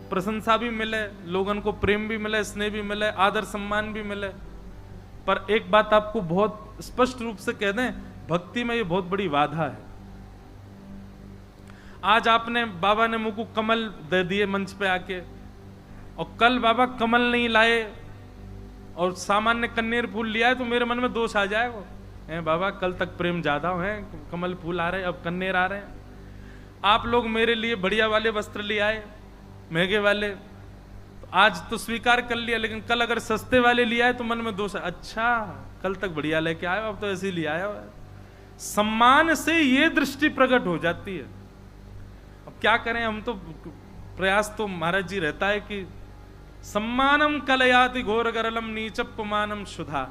प्रशंसा भी मिले, लोगों को प्रेम भी मिले, स्नेह भी मिले, आदर सम्मान भी मिले, पर एक बात आपको बहुत स्पष्ट रूप से कह दें, भक्ति में ये बहुत बड़ी बाधा है। आज आपने बाबा ने मुझको कमल दे दिए मंच पे आके, और कल बाबा कमल नहीं लाए और सामान्य कन्नेर फूल लिया है, तो मेरे मन में दोष आ जाएगा, बाबा कल तक प्रेम ज्यादा है, कमल फूल आ रहे अब कन्नेर आ रहे हैं। आप लोग मेरे लिए बढ़िया वाले वस्त्र ले आए, महंगे वाले, तो आज तो स्वीकार कर लिया, लेकिन कल अगर सस्ते वाले ले आए तो मन में दोष है, अच्छा कल तक बढ़िया लेके आए, अब तो ऐसे ही ले आया। सम्मान से ये दृष्टि प्रकट हो जाती है। अब क्या करें, हम तो प्रयास तो महाराज जी रहता है कि सम्मानम कलयाति घोर गरलम नीचपमानम शुधा,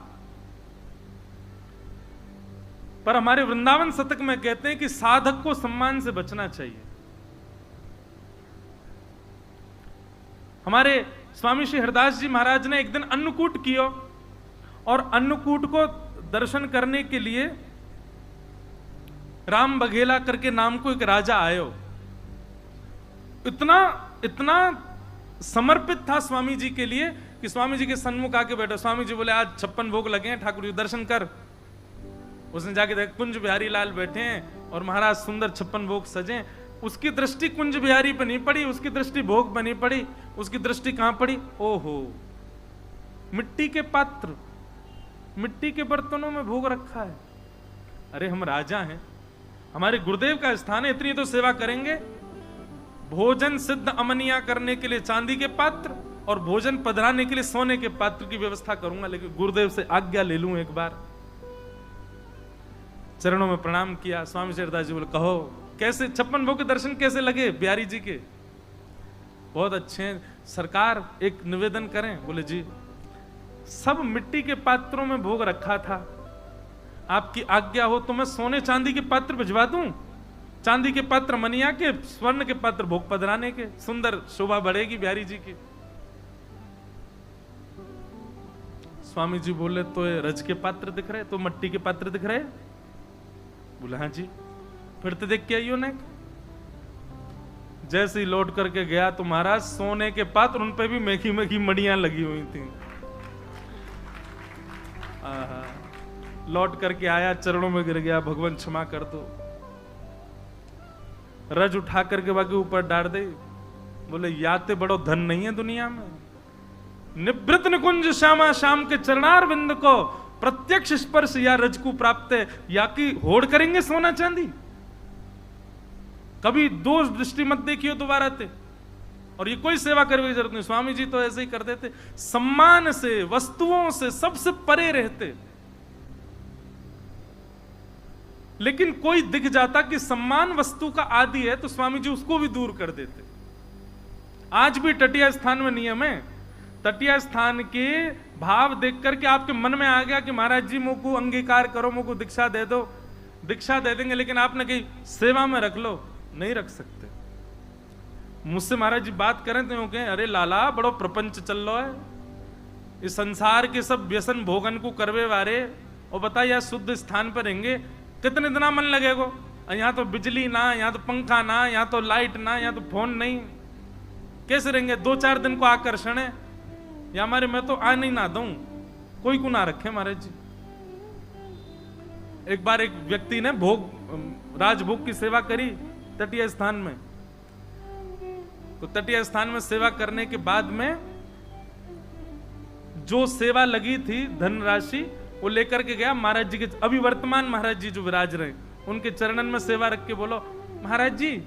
पर हमारे वृंदावन शतक में कहते हैं कि साधक को सम्मान से बचना चाहिए। हमारे स्वामी श्री हरदास जी महाराज ने एक दिन अन्नकूट किया, और अन्नकूट को दर्शन करने के लिए राम बघेला करके नाम को एक राजा आयो, इतना समर्पित था स्वामी जी के लिए कि स्वामी जी के सन्मुख आके बैठो। स्वामी जी बोले आज 56 भोग लगे हैं, ठाकुर जी दर्शन कर। उसने जाके देखा कुंज बिहारी लाल बैठे हैं और महाराज सुंदर 56 भोग सजे। उसकी दृष्टि कुंज बिहारी पर नहीं पड़ी, उसकी दृष्टि भोग पर नहीं पड़ी, उसकी दृष्टि कहां पड़ी? ओहो, मिट्टी के पात्र, मिट्टी के बर्तनों में भोग रखा है। अरे हम राजा हैं, हमारे गुरुदेव का स्थान है, इतनी तो सेवा करेंगे। भोजन सिद्ध अमनिया करने के लिए चांदी के पात्र और भोजन पधराने के लिए सोने के पात्र की व्यवस्था करूंगा, लेकिन गुरुदेव से आज्ञा ले लूं एक बार। चरणों में प्रणाम किया। स्वामी शेरदास जी बोले कहो कैसे 56 भोग के दर्शन कैसे लगे बिहारी जी के? बहुत अच्छे हैं सरकार, एक निवेदन करें। बोले जी, सब मिट्टी के पात्रों में भोग रखा था, आपकी आज्ञा हो तो मैं सोने चांदी के पात्र भिजवा दूं। चांदी के पात्र मनिया के, स्वर्ण के पात्र भोग पधराने के, सुंदर शोभा बढ़ेगी बिहारी जी की। स्वामी जी बोले तो ये रज के पात्र दिख रहे, तो मट्टी के पात्र दिख रहे? बोले हाँ जी। फिर तो देख के आइयो ने। जैसे ही लौट करके गया तो महाराज सोने के पात्र, उन पे भी मेखी मेखी मड़ियां लगी हुई थी। लौट करके आया, चरणों में गिर गया, भगवान क्षमा कर दो। रज उठा करके बाकी ऊपर डाल दे। बोले याते बड़ो धन नहीं है दुनिया में। निवृत्त निकुंज श्यामा श्याम के चरणार बिंद को प्रत्यक्ष स्पर्श या रज को प्राप्त है, या कि होड़ करेंगे सोना चांदी। कभी दोष दृष्टि मत देखियो दोबारा थे। और ये कोई सेवा करने की जरूरत नहीं, स्वामी जी तो ऐसे ही करते थे, सम्मान से, वस्तुओं से, सबसे परे रहते। लेकिन कोई दिख जाता कि सम्मान वस्तु का आदि है तो स्वामी जी उसको भी दूर कर देते। आज भी तटीय स्थान में नियम है, तटीय स्थान के भाव देख करके आपके मन में आ गया कि महाराज जी मुझको अंगीकार करो, मुझको दीक्षा दे दो, दीक्षा दे देंगे, लेकिन आपने कही सेवा में रख लो, नहीं रख सकते। मुझसे महाराज जी बात करें तो कहें अरे लाला बड़ो प्रपंच चल रहा है, इस संसार के सब व्यसन भोगन को करवे वारे, और बताइए शुद्ध स्थान पर रहेंगे कितने दिना मन लगेगो। यहाँ तो बिजली ना, यहाँ तो पंखा ना, यहाँ तो लाइट ना, यहाँ तो फोन नहीं, कैसे रहेंगे? 2-4 दिन को आकर्षण है, या हमारे मैं तो आ नहीं ना दूं, कोई को ना रखे महाराज जी। एक बार एक व्यक्ति ने राजभोग की सेवा करी तटीय स्थान में, तो तटीय स्थान में सेवा करने के बाद में जो सेवा लगी थी धनराशि वो लेकर के गया महाराज जी के, अभी वर्तमान महाराज जी जो विराज रहे, उनके चरणन में सेवा रख के बोलो महाराज जी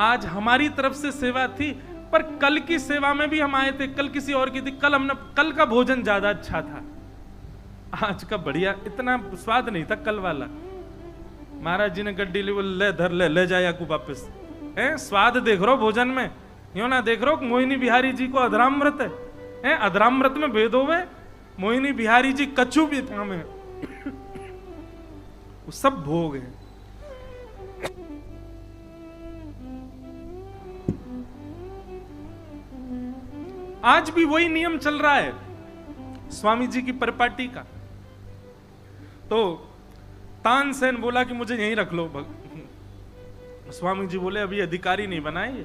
आज हमारी तरफ से सेवा थी, पर कल की सेवा में भी हम आए थे, कल किसी और की थी, कल का भोजन ज्यादा अच्छा था, आज का बढ़िया इतना स्वाद नहीं था कल वाला। महाराज जी ने गड्डी ली, ले धर ले जाया को वापस, स्वाद देख रहो भोजन में, यूं ना देख रहो मोहिनी बिहारी जी को अधरामृत है, अधरामृत में भेद होवे, मोहिनी बिहारी जी कच्चू भी में वो सब भोग है। आज भी वही नियम चल रहा है स्वामी जी की परिपाटी का। तो तानसेन बोला कि मुझे यहीं रख लो। स्वामी जी बोले अभी अधिकारी नहीं बनाए।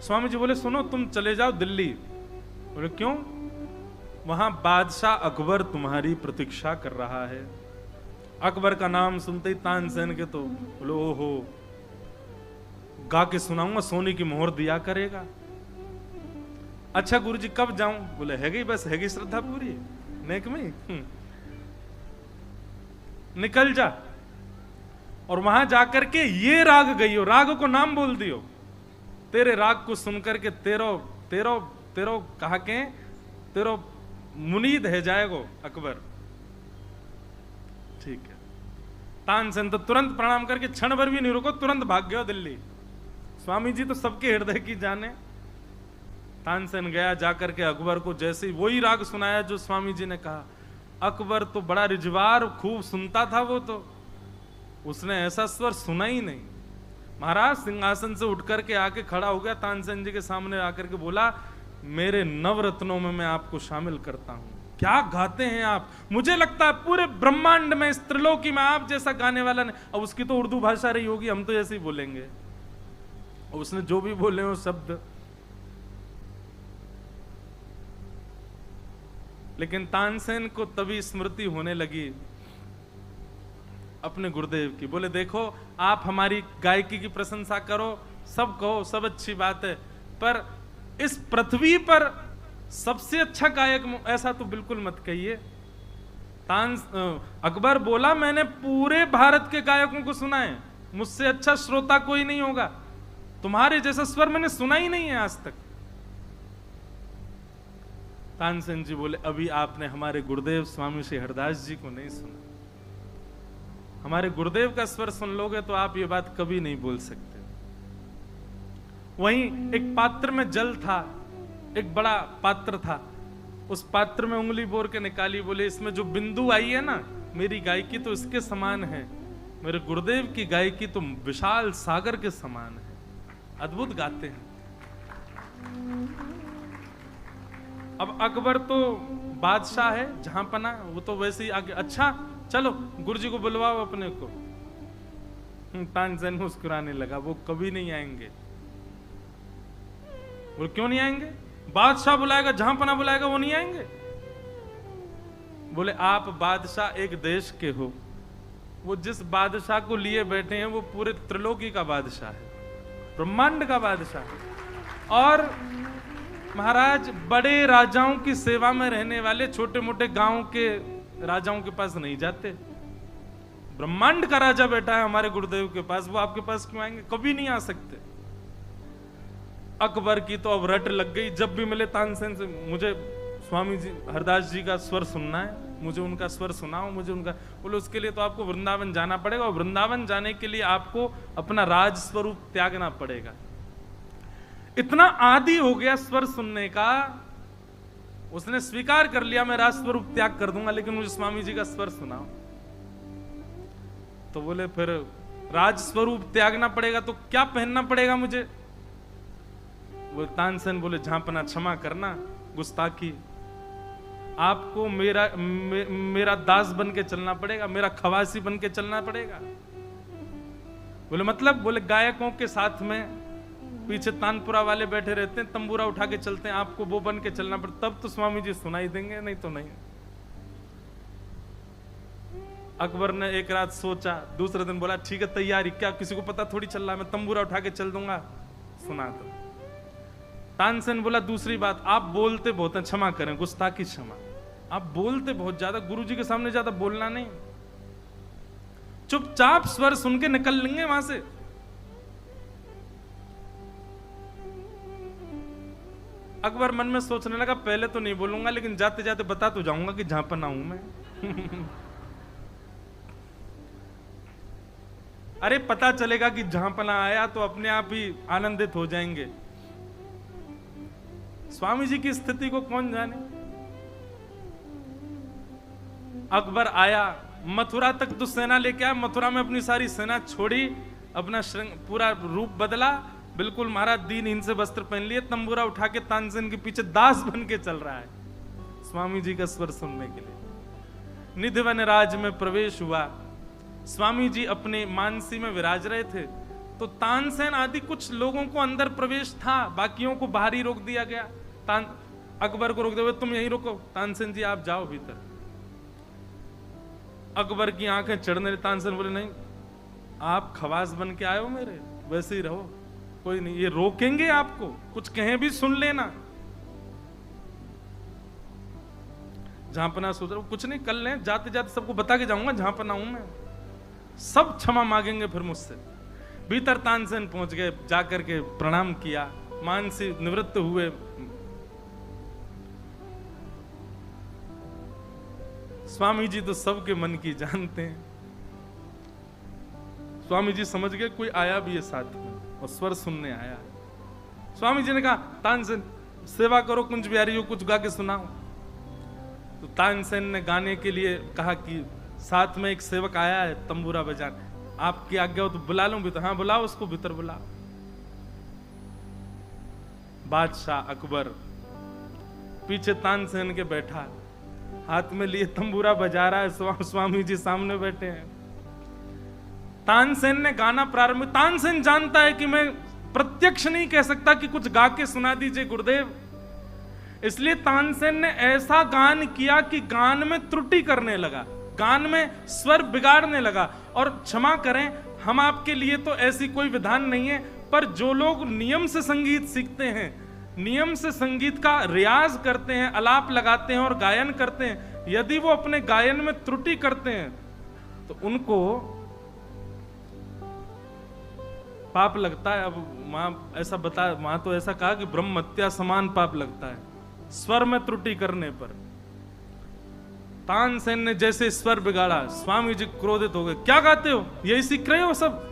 स्वामी जी बोले सुनो तुम चले जाओ दिल्ली। बोले क्यों? वहां बादशाह अकबर तुम्हारी प्रतीक्षा कर रहा है। अकबर का नाम सुनते ही तानसेन के तो बोले ओहो, गा के सुनाऊंगा, सोने की मोहर दिया करेगा। अच्छा गुरुजी कब जाऊं? बोले हैगी, बस हैगी श्रद्धा पूरी नेक में, निकल जा। और वहां जाकर के ये राग गई, राग को नाम बोल दियो, तेरे राग को सुनकर के तेरो कहा के तेरो मुनीद है जाएगो अकबर। ठीक है। तानसेन तो तुरंत प्रणाम करके क्षण भर भी नहीं रुको, तुरंत भाग गया दिल्ली। स्वामी जी तो सबके हृदय की जाने। तानसेन गया, जाकर के अकबर को जैसे ही वही राग सुनाया जो स्वामी जी ने कहा। अकबर तो बड़ा रिजवार खूब सुनता था, वो तो उसने ऐसा स्वर सुना ही नहीं। महाराज सिंहासन से उठकर के आके खड़ा हो गया, तानसेन जी के सामने आकर के बोला मेरे नवरत्नों में मैं आपको शामिल करता हूं। क्या गाते हैं आप, मुझे लगता है पूरे ब्रह्मांड में इस त्रिलोकी में आप जैसा गाने वाला नहीं। अब उसकी तो उर्दू भाषा रही होगी, हम तो ऐसे ही बोलेंगे, और उसने जो भी बोले वो शब्द। लेकिन तानसेन को तभी स्मृति होने लगी अपने गुरुदेव की। बोले देखो आप हमारी गायकी की प्रशंसा करो, सब कहो, सब अच्छी बात है, पर इस पृथ्वी पर सबसे अच्छा गायक ऐसा तो बिल्कुल मत कहिए। अकबर बोला मैंने पूरे भारत के गायकों को सुना है, मुझसे अच्छा श्रोता कोई नहीं होगा, तुम्हारे जैसा स्वर मैंने सुना ही नहीं है आज तक। तानसेन जी बोले अभी आपने हमारे गुरुदेव स्वामी श्री हरदास जी को नहीं सुना, हमारे गुरुदेव का स्वर सुन लोगे तो आप ये बात कभी नहीं बोल सकते। वहीं एक पात्र में जल था, एक बड़ा पात्र था, उस पात्र में उंगली बोर के निकाली, बोले इसमें जो बिंदु आई है ना, मेरी गायकी तो इसके समान है, मेरे गुरुदेव की गायकी तो विशाल सागर के समान है, अद्भुत गाते हैं। अब अकबर तो बादशाह है, जहां पना वो तो वैसे ही आगे, अच्छा चलो गुरुजी को बुलवाओ अपने को। तानसेन मुस्कुराने लगा, वो कभी नहीं आएंगे। बोले क्यों नहीं आएंगे? बादशाह बुलाएगा, जहां पना बुलाएगा, वो नहीं आएंगे। बोले आप बादशाह एक देश के हो, वो जिस बादशाह को लिए बैठे हैं वो पूरे त्रिलोकी का बादशाह है, ब्रह्मांड का बादशाह है। और महाराज बड़े राजाओं की सेवा में रहने वाले छोटे मोटे गांव के राजाओं के पास नहीं जाते, ब्रह्मांड का राजा बैठा है हमारे गुरुदेव के पास, वो आपके पास क्यों आएंगे? कभी नहीं आ सकते। अकबर की तो अब रट लग गई, जब भी मिले तानसेन से, मुझे स्वामी जी हरदास जी का स्वर सुनना है, मुझे उनका स्वर सुनाओ, मुझे उनका। बोले उसके लिए तो आपको वृंदावन जाना पड़ेगा, और वृंदावन जाने के लिए आपको अपना राज स्वरूप त्यागना पड़ेगा। इतना आदी हो गया स्वर सुनने का, उसने स्वीकार कर लिया मैं राज स्वरूप त्याग कर दूंगा, लेकिन मुझे स्वामी जी का स्वर सुनाओ। तो बोले फिर राज स्वरूप त्यागना पड़ेगा तो क्या पहनना पड़ेगा मुझे? वो तानसेन बोले झांपना क्षमा करना, गुस्ताखी, आपको मेरा दास बन के चलना पड़ेगा, मेरा खवासी बन के चलना पड़ेगा। बोले मतलब? बोले गायकों के साथ में पीछे तानपुरा वाले बैठे रहते हैं, तंबूरा उठा के चलते हैं, आपको वो बन के चलना पड़ता, तब तो स्वामी जी सुनाई देंगे, नहीं तो नहीं। अकबर ने एक रात सोचा, दूसरे दिन बोला ठीक है तैयारी, क्या किसी को पता थोड़ी चल रहा है, मैं तंबूरा उठा के चल दूंगा, सुना दो। तानसेन बोला दूसरी बात, आप बोलते बहुत हैं, क्षमा करें, गुस्ताखी क्षमा, आप बोलते बहुत ज्यादा, गुरुजी के सामने ज्यादा बोलना नहीं, चुपचाप स्वर सुन के निकल लेंगे वहां से। अकबर मन में सोचने लगा पहले तो नहीं बोलूंगा, लेकिन जाते जाते बता तो जाऊंगा कि झांपना हूं मैं। अरे पता चलेगा कि झांपना आया तो अपने आप ही आनंदित हो जाएंगे। स्वामी जी की स्थिति को कौन जाने। अकबर आया, मथुरा तक तो सेना लेके आया, मथुरा में अपनी सारी सेना छोड़ी, अपना पूरा रूप बदला, बिल्कुल महाराज दीनहीन से वस्त्र पहन लिए, तंबूरा उठा के तानसेन के पीछे दास बन के चल रहा है स्वामी जी का स्वर सुनने के लिए। निधिवन राज में प्रवेश हुआ, स्वामी जी अपने मानसी में विराज रहे थे, तो तानसेन आदि कुछ लोगों को अंदर प्रवेश था, बाकियों को बाहर ही रोक दिया गया। अकबर को रोक दिया, तुम यहीं रुको, तानसेन जी आप जाओ भीतर। अकबर की आंखें चढ़ने, तानसेन बोले नहीं, आप खवास बन के आए हो मेरे, वैसे ही रहो, कोई नहीं, ये रोकेंगे आपको, कुछ कहें भी सुन लेना। झांपना सोच रहा हूं, कुछ नहीं, कल लें, जाते जाते सबको बता के जाऊंगा झांपना हूं मैं, सब क्षमा मांगेंगे फिर मुझसे। भीतर तानसेन पहुंच गए, जाकर के प्रणाम किया, मानसी निवृत्त हुए। स्वामी जी तो सबके मन की जानते हैं। स्वामी जी समझ गए कोई आया भी है साथ में, और स्वर सुनने आया। स्वामी जी ने कहा तानसेन सेवा करो, कुंज बिहारी को कुछ गा के सुनाओ। तो तानसेन ने गाने के लिए कहा कि साथ में एक सेवक आया है तंबूरा बजाने, आपकी आज्ञा हो तो बुला लूं भीतर? हाँ बुलाओ उसको भीतर बुलाओ। बादशाह अकबर पीछे तानसेन के बैठा, हाथ में लिए तंबूरा बजा रहा है, स्वामी जी सामने बैठे हैं। तानसेन ने गाना प्रारंभ, तानसेन जानता है कि मैं प्रत्यक्ष नहीं कह सकता कि कुछ गा के सुना दीजिए गुरुदेव, इसलिए तानसेन ने ऐसा गान किया कि गान में त्रुटि करने लगा, गान में स्वर बिगाड़ने लगा। और क्षमा करें, हम आपके लिए तो ऐसी कोई विधान नहीं है, पर जो लोग नियम से संगीत सीखते हैं, नियम से संगीत का रियाज करते हैं, अलाप लगाते हैं और गायन करते हैं, यदि वो अपने गायन में त्रुटि करते हैं तो उनको पाप लगता है। अब मां ऐसा बता, मां तो ऐसा कहा कि ब्रह्म हत्या समान पाप लगता है स्वर में त्रुटि करने पर। तानसेन ने जैसे स्वर बिगाड़ा, स्वामी जी क्रोधित हो गए, क्या गाते हो, यही सीख रहे हो सब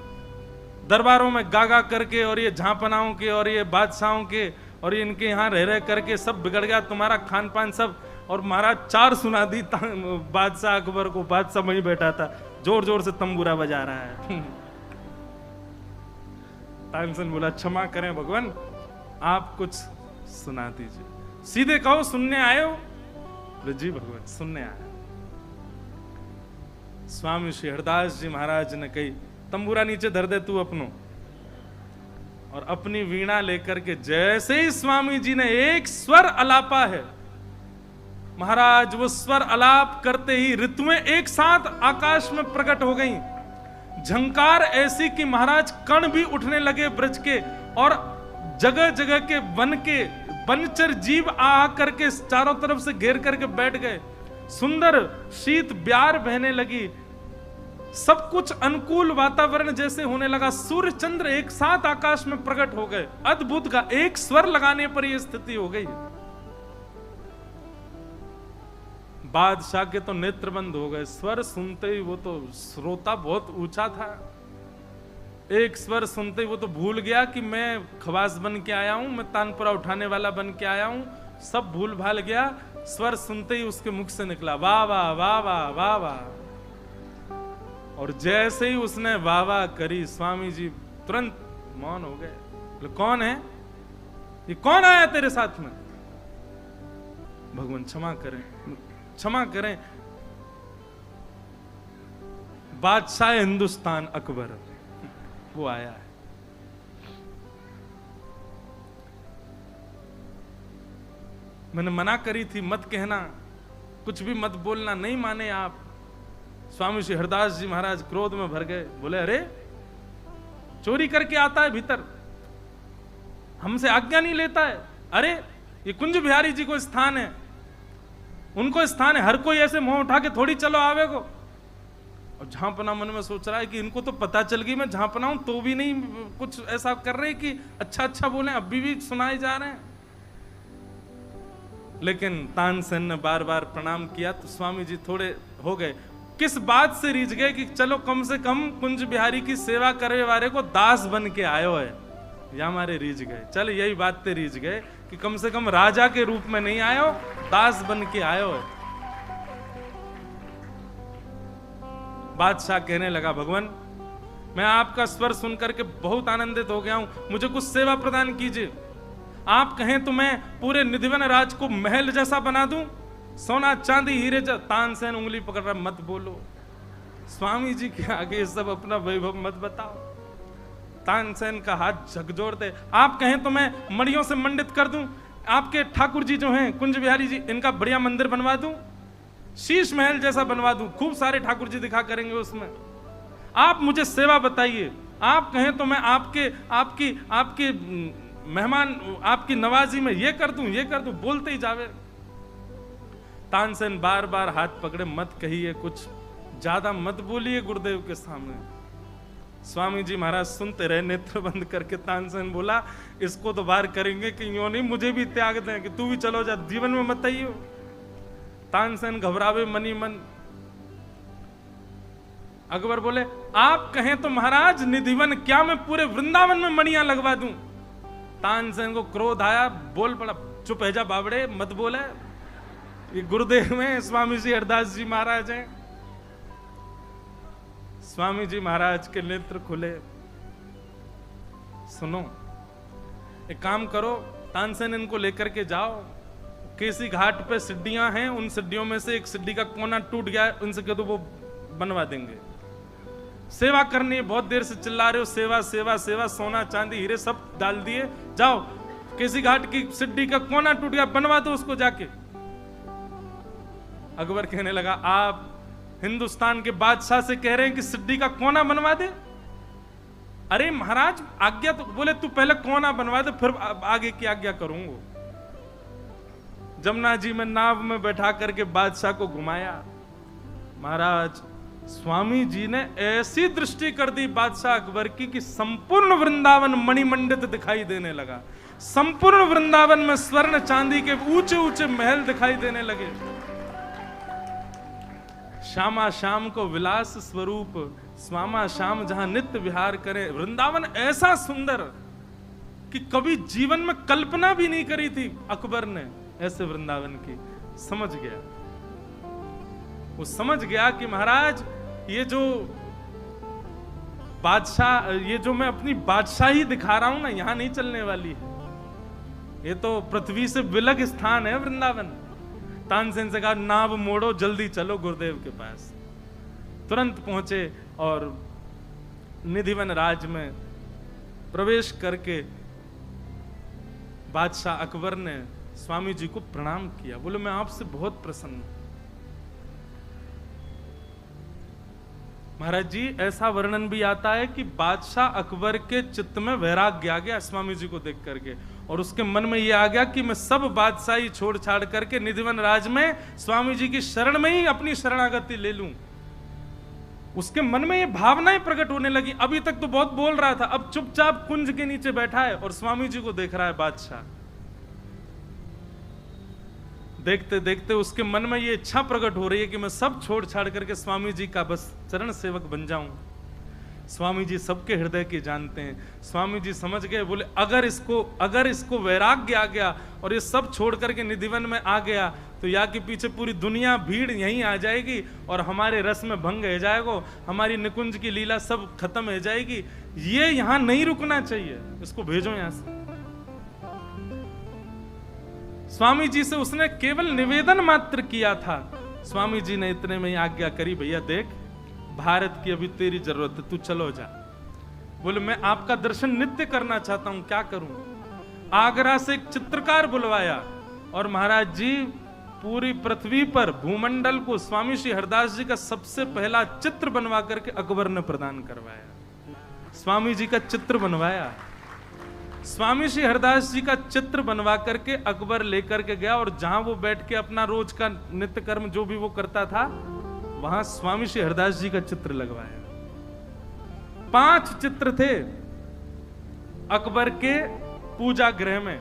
दरबारों में गा गा करके, और ये झांपनाओं के और ये बादशाहों के और ये इनके यहाँ रह रह करके सब बिगड़ गया तुम्हारा खान पान सब। और महाराज चार सुना दी बादशाह अकबर को, बादशाह वहीं बैठा था, जोर जोर से तंबूरा बजा रहा है। तानसेन बोला क्षमा करें भगवान, आप कुछ सुना दीजिए। सीधे कहो सुनने आए हो? जी भगवान सुनने आया। स्वामी श्री हरदास जी महाराज ने कही तंबूरा नीचे धर दे तू अपनो, और अपनी वीणा लेकर के जैसे ही स्वामी जी ने एक स्वर अलापा है, महाराज वो स्वर अलाप करते ही ऋतुएं एक साथ आकाश में प्रकट हो गईं। झंकार ऐसी कि महाराज कण भी उठने लगे ब्रज के, और जगह जगह के वन के वनचर जीव आ करके चारों तरफ से घेर करके बैठ गए। सुंदर शीत ब्यार बहने लगी, सब कुछ अनुकूल वातावरण जैसे होने लगा। सूर्य चंद्र एक साथ आकाश में प्रकट हो गए। अद्भुत का एक स्वर लगाने पर यह स्थिति हो गई। बादशाह के तो नेत्र बंद हो गए। स्वर सुनते ही, वो तो श्रोता बहुत ऊंचा था, एक स्वर सुनते ही वो तो भूल गया कि मैं खवास बन के आया हूं, मैं तानपुरा उठाने वाला बन के आया हूं। सब भूल भाल गया। स्वर सुनते ही उसके मुख से निकला वाह वाह वाह वाह वाह वाह। और जैसे ही उसने वाह वाह करी, स्वामी जी तुरंत मौन हो गए। बोले कौन है ये, कौन आया तेरे साथ में? भगवान क्षमा करें, क्षमा करें, बादशाह हिंदुस्तान अकबर वो आया है। मैंने मना करी थी, मत कहना, कुछ भी मत बोलना, नहीं माने आप। स्वामी श्री हरदास जी महाराज क्रोध में भर गए। बोले अरे चोरी करके आता है भीतर, हमसे आज्ञा नहीं लेता है। अरे ये कुंज बिहारी जी को स्थान है, उनको स्थान है, हर कोई ऐसे मुंह उठा के थोड़ी चलो आवे को। और झांपना मन में सोच रहा है कि इनको तो पता चल गई मैं झांपना हूं, तो भी नहीं कुछ ऐसा कर रहे कि अच्छा अच्छा बोले, अभी भी सुनाए जा रहे हैं। लेकिन तानसेन ने बार बार प्रणाम किया तो स्वामी जी थोड़े हो गए। किस बात से रीझ गए कि चलो कम से कम कुंज बिहारी की सेवा करे वाले को दास बन के आयो है, या हमारे रीझ गए। चल यही बात ते रीझ गए कि कम से कम राजा के रूप में नहीं आयो, दास बन के आयो है। बादशाह कहने लगा भगवान मैं आपका स्वर सुनकर के बहुत आनंदित हो गया हूं, मुझे कुछ सेवा प्रदान कीजिए। आप कहें तो मैं पूरे निधिवन राज को महल जैसा बना दूं, सोना चांदी हीरे। तानसेन उंगली पकड़ रहा, मत बोलो स्वामी जी के आगे सब अपना वैभव मत बताओ। तानसेन का हाथ झकझोर दे। आप कहें तो मैं मणियों से मंडित कर दूं, आपके ठाकुर जी जो हैं कुंज बिहारी जी, इनका बढ़िया मंदिर बनवा दूं, शीश महल जैसा बनवा दूं, खूब सारे ठाकुर जी दिखा करेंगे उसमें। आप मुझे सेवा बताइए। आप कहें तो मैं आपकी मेहमान, आपकी नवाजी में ये कर दूं, ये कर दूं, बोलते ही जावे। तानसेन बार बार हाथ पकड़े, मत कहिए, कुछ ज्यादा मत बोलिए गुरुदेव के सामने। स्वामी जी महाराज सुनते रहे नेत्र बंद करके। तानसेन बोला इसको तो बाहर करेंगे कि यूं नहीं, मुझे भी त्याग दें कि तू भी चलो जा, जीवन में मत आइयो। तानसेन घबरावे मनी मन। अकबर बोले आप कहें तो महाराज निधिवन क्या मैं पूरे वृंदावन में मणियां लगवा दूं। तानसेन को क्रोध आया, बोल पड़ा चुप है जा बावड़े, मत बोले, ये गुरुदेव में स्वामी जी हरदास जी महाराज हैं। स्वामी जी महाराज के नेत्र खुले। सुनो एक काम करो, तानसेन इनको लेकर के जाओ, केसी घाट पे सिड्डियां हैं, उन सिड्डियों में से एक सिड्डी का कोना टूट गया है, उनसे कह दो वो बनवा देंगे। सेवा करनी है, बहुत देर से चिल्ला रहे हो, सेवा सेवा सेवा, सोना चांदी हीरे सब डाल दिए, जाओ केसी घाट की सिड्डी का कोना टूट गया, बनवा दो उसको जाके। अकबर कहने लगा आप हिंदुस्तान के बादशाह से कह रहे हैं कि सिड्डी का कोना बनवा दे? अरे महाराज आज्ञा तो, बोले तू पहले कोना बनवा दे फिर आगे की आज्ञा करूंगा। जमुना जी में नाव में बैठा करके बादशाह को घुमाया। महाराज स्वामी जी ने ऐसी दृष्टि कर दी बादशाह अकबर की कि संपूर्ण वृंदावन मणिमंडित दिखाई देने लगा। संपूर्ण वृंदावन में स्वर्ण चांदी के ऊंचे ऊंचे महल दिखाई देने लगे। श्यामा श्याम को विलास स्वरूप, स्वामा श्याम जहां नित्य विहार करे, वृंदावन ऐसा सुंदर कि कभी जीवन में कल्पना भी नहीं करी थी अकबर ने ऐसे वृंदावन की। समझ गया, वो समझ गया कि महाराज ये जो बादशाह, ये जो मैं अपनी बादशाही दिखा रहा हूं ना, यहां नहीं चलने वाली है, ये तो पृथ्वी से विलग स्थान है वृंदावन। तानसेन से कहा नाव मोड़ो, जल्दी चलो गुरुदेव के पास। तुरंत पहुंचे और निधिवन राज में प्रवेश करके बादशाह अकबर ने स्वामी जी को प्रणाम किया। बोले मैं आपसे बहुत प्रसन्न हूं महाराज जी। ऐसा वर्णन भी आता है कि बादशाह अकबर के चित्त में वैराग्य आ गया स्वामी जी को देख करके, और उसके मन में यह आ गया कि मैं सब बादशाही छोड़ छाड़ करके निधिवन राज में स्वामी जी की शरण में ही अपनी शरणागति ले लूं। उसके मन में ये भावनाएं प्रकट होने लगी। अभी तक तो बहुत बोल रहा था, अब चुपचाप कुंज के नीचे बैठा है और स्वामी जी को देख रहा है बादशाह। देखते देखते उसके मन में ये इच्छा प्रकट हो रही है कि मैं सब छोड़ छाड़ करके स्वामी जी का बस चरण सेवक बन जाऊं। स्वामी जी सबके हृदय के जानते हैं। स्वामी जी समझ गए, बोले अगर इसको वैराग्य आ गया और ये सब छोड़ करके निधिवन में आ गया तो या के पीछे पूरी दुनिया भीड़ यहीं आ जाएगी और हमारे रस में भंग हो जाएगा, हमारी निकुंज की लीला सब खत्म हो जाएगी। ये यहां नहीं रुकना चाहिए, इसको भेजो यहां से। स्वामी जी से उसने केवल निवेदन मात्र किया था। स्वामी जी ने इतने में ही आज्ञा करी, भैया देख भारत की अभी तेरी जरूरत है, तू चलो जा। बोले मैं आपका दर्शन नित्य करना चाहता हूं, क्या करूं? आगरा से एक चित्रकार बुलवाया और महाराज जी पूरी पृथ्वी पर भूमंडल को स्वामी श्री हरदास जी का सबसे पहला चित्र बनवा करके अकबर ने प्रदान करवाया। स्वामी जी का चित्र बनवाया, स्वामी श्री हरदास जी का चित्र बनवा करके अकबर लेकर के गया और जहां वो बैठ के अपना रोज का नित्य कर्म जो भी वो करता था वहां स्वामी श्री हरदास जी का चित्र लगवाया। 5 चित्र थे अकबर के पूजा गृह में।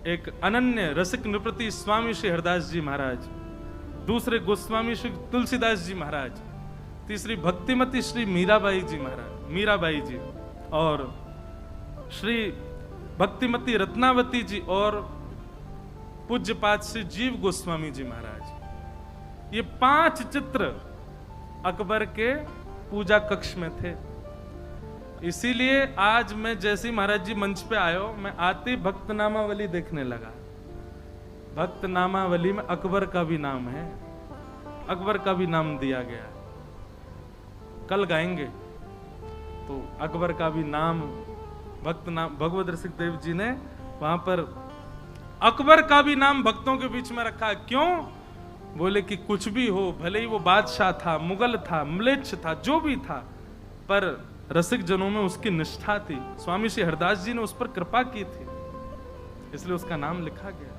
एक अनन्य रसिक नृपति स्वामी श्री हरदास जी महाराज, दूसरे गोस्वामी श्री तुलसीदास जी महाराज, तीसरी भक्तिमती श्री मीराबाई जी महाराज, मीराबाई जी, और श्री भक्तिमती रत्नावती जी और पूज्यपाद श्री जीव गोस्वामी जी महाराज। ये 5 चित्र अकबर के पूजा कक्ष में थे। इसीलिए आज मैं जैसे महाराज जी मंच पे आयो, मैं आते भक्त नामावली देखने लगा। भक्त नामावली में अकबर का भी नाम है, अकबर का भी नाम दिया गया। कल गाएंगे तो अकबर का भी नाम भक्त नाम भगवत रसिक देव जी ने वहां पर अकबर का भी नाम भक्तों के बीच में रखा है। क्यों? बोले कि कुछ भी हो, भले ही वो बादशाह था, मुगल था, म्लेच्छ था, जो भी था, पर रसिक जनों में उसकी निष्ठा थी। स्वामी श्री हरदास जी ने उस पर कृपा की थी, इसलिए उसका नाम लिखा गया।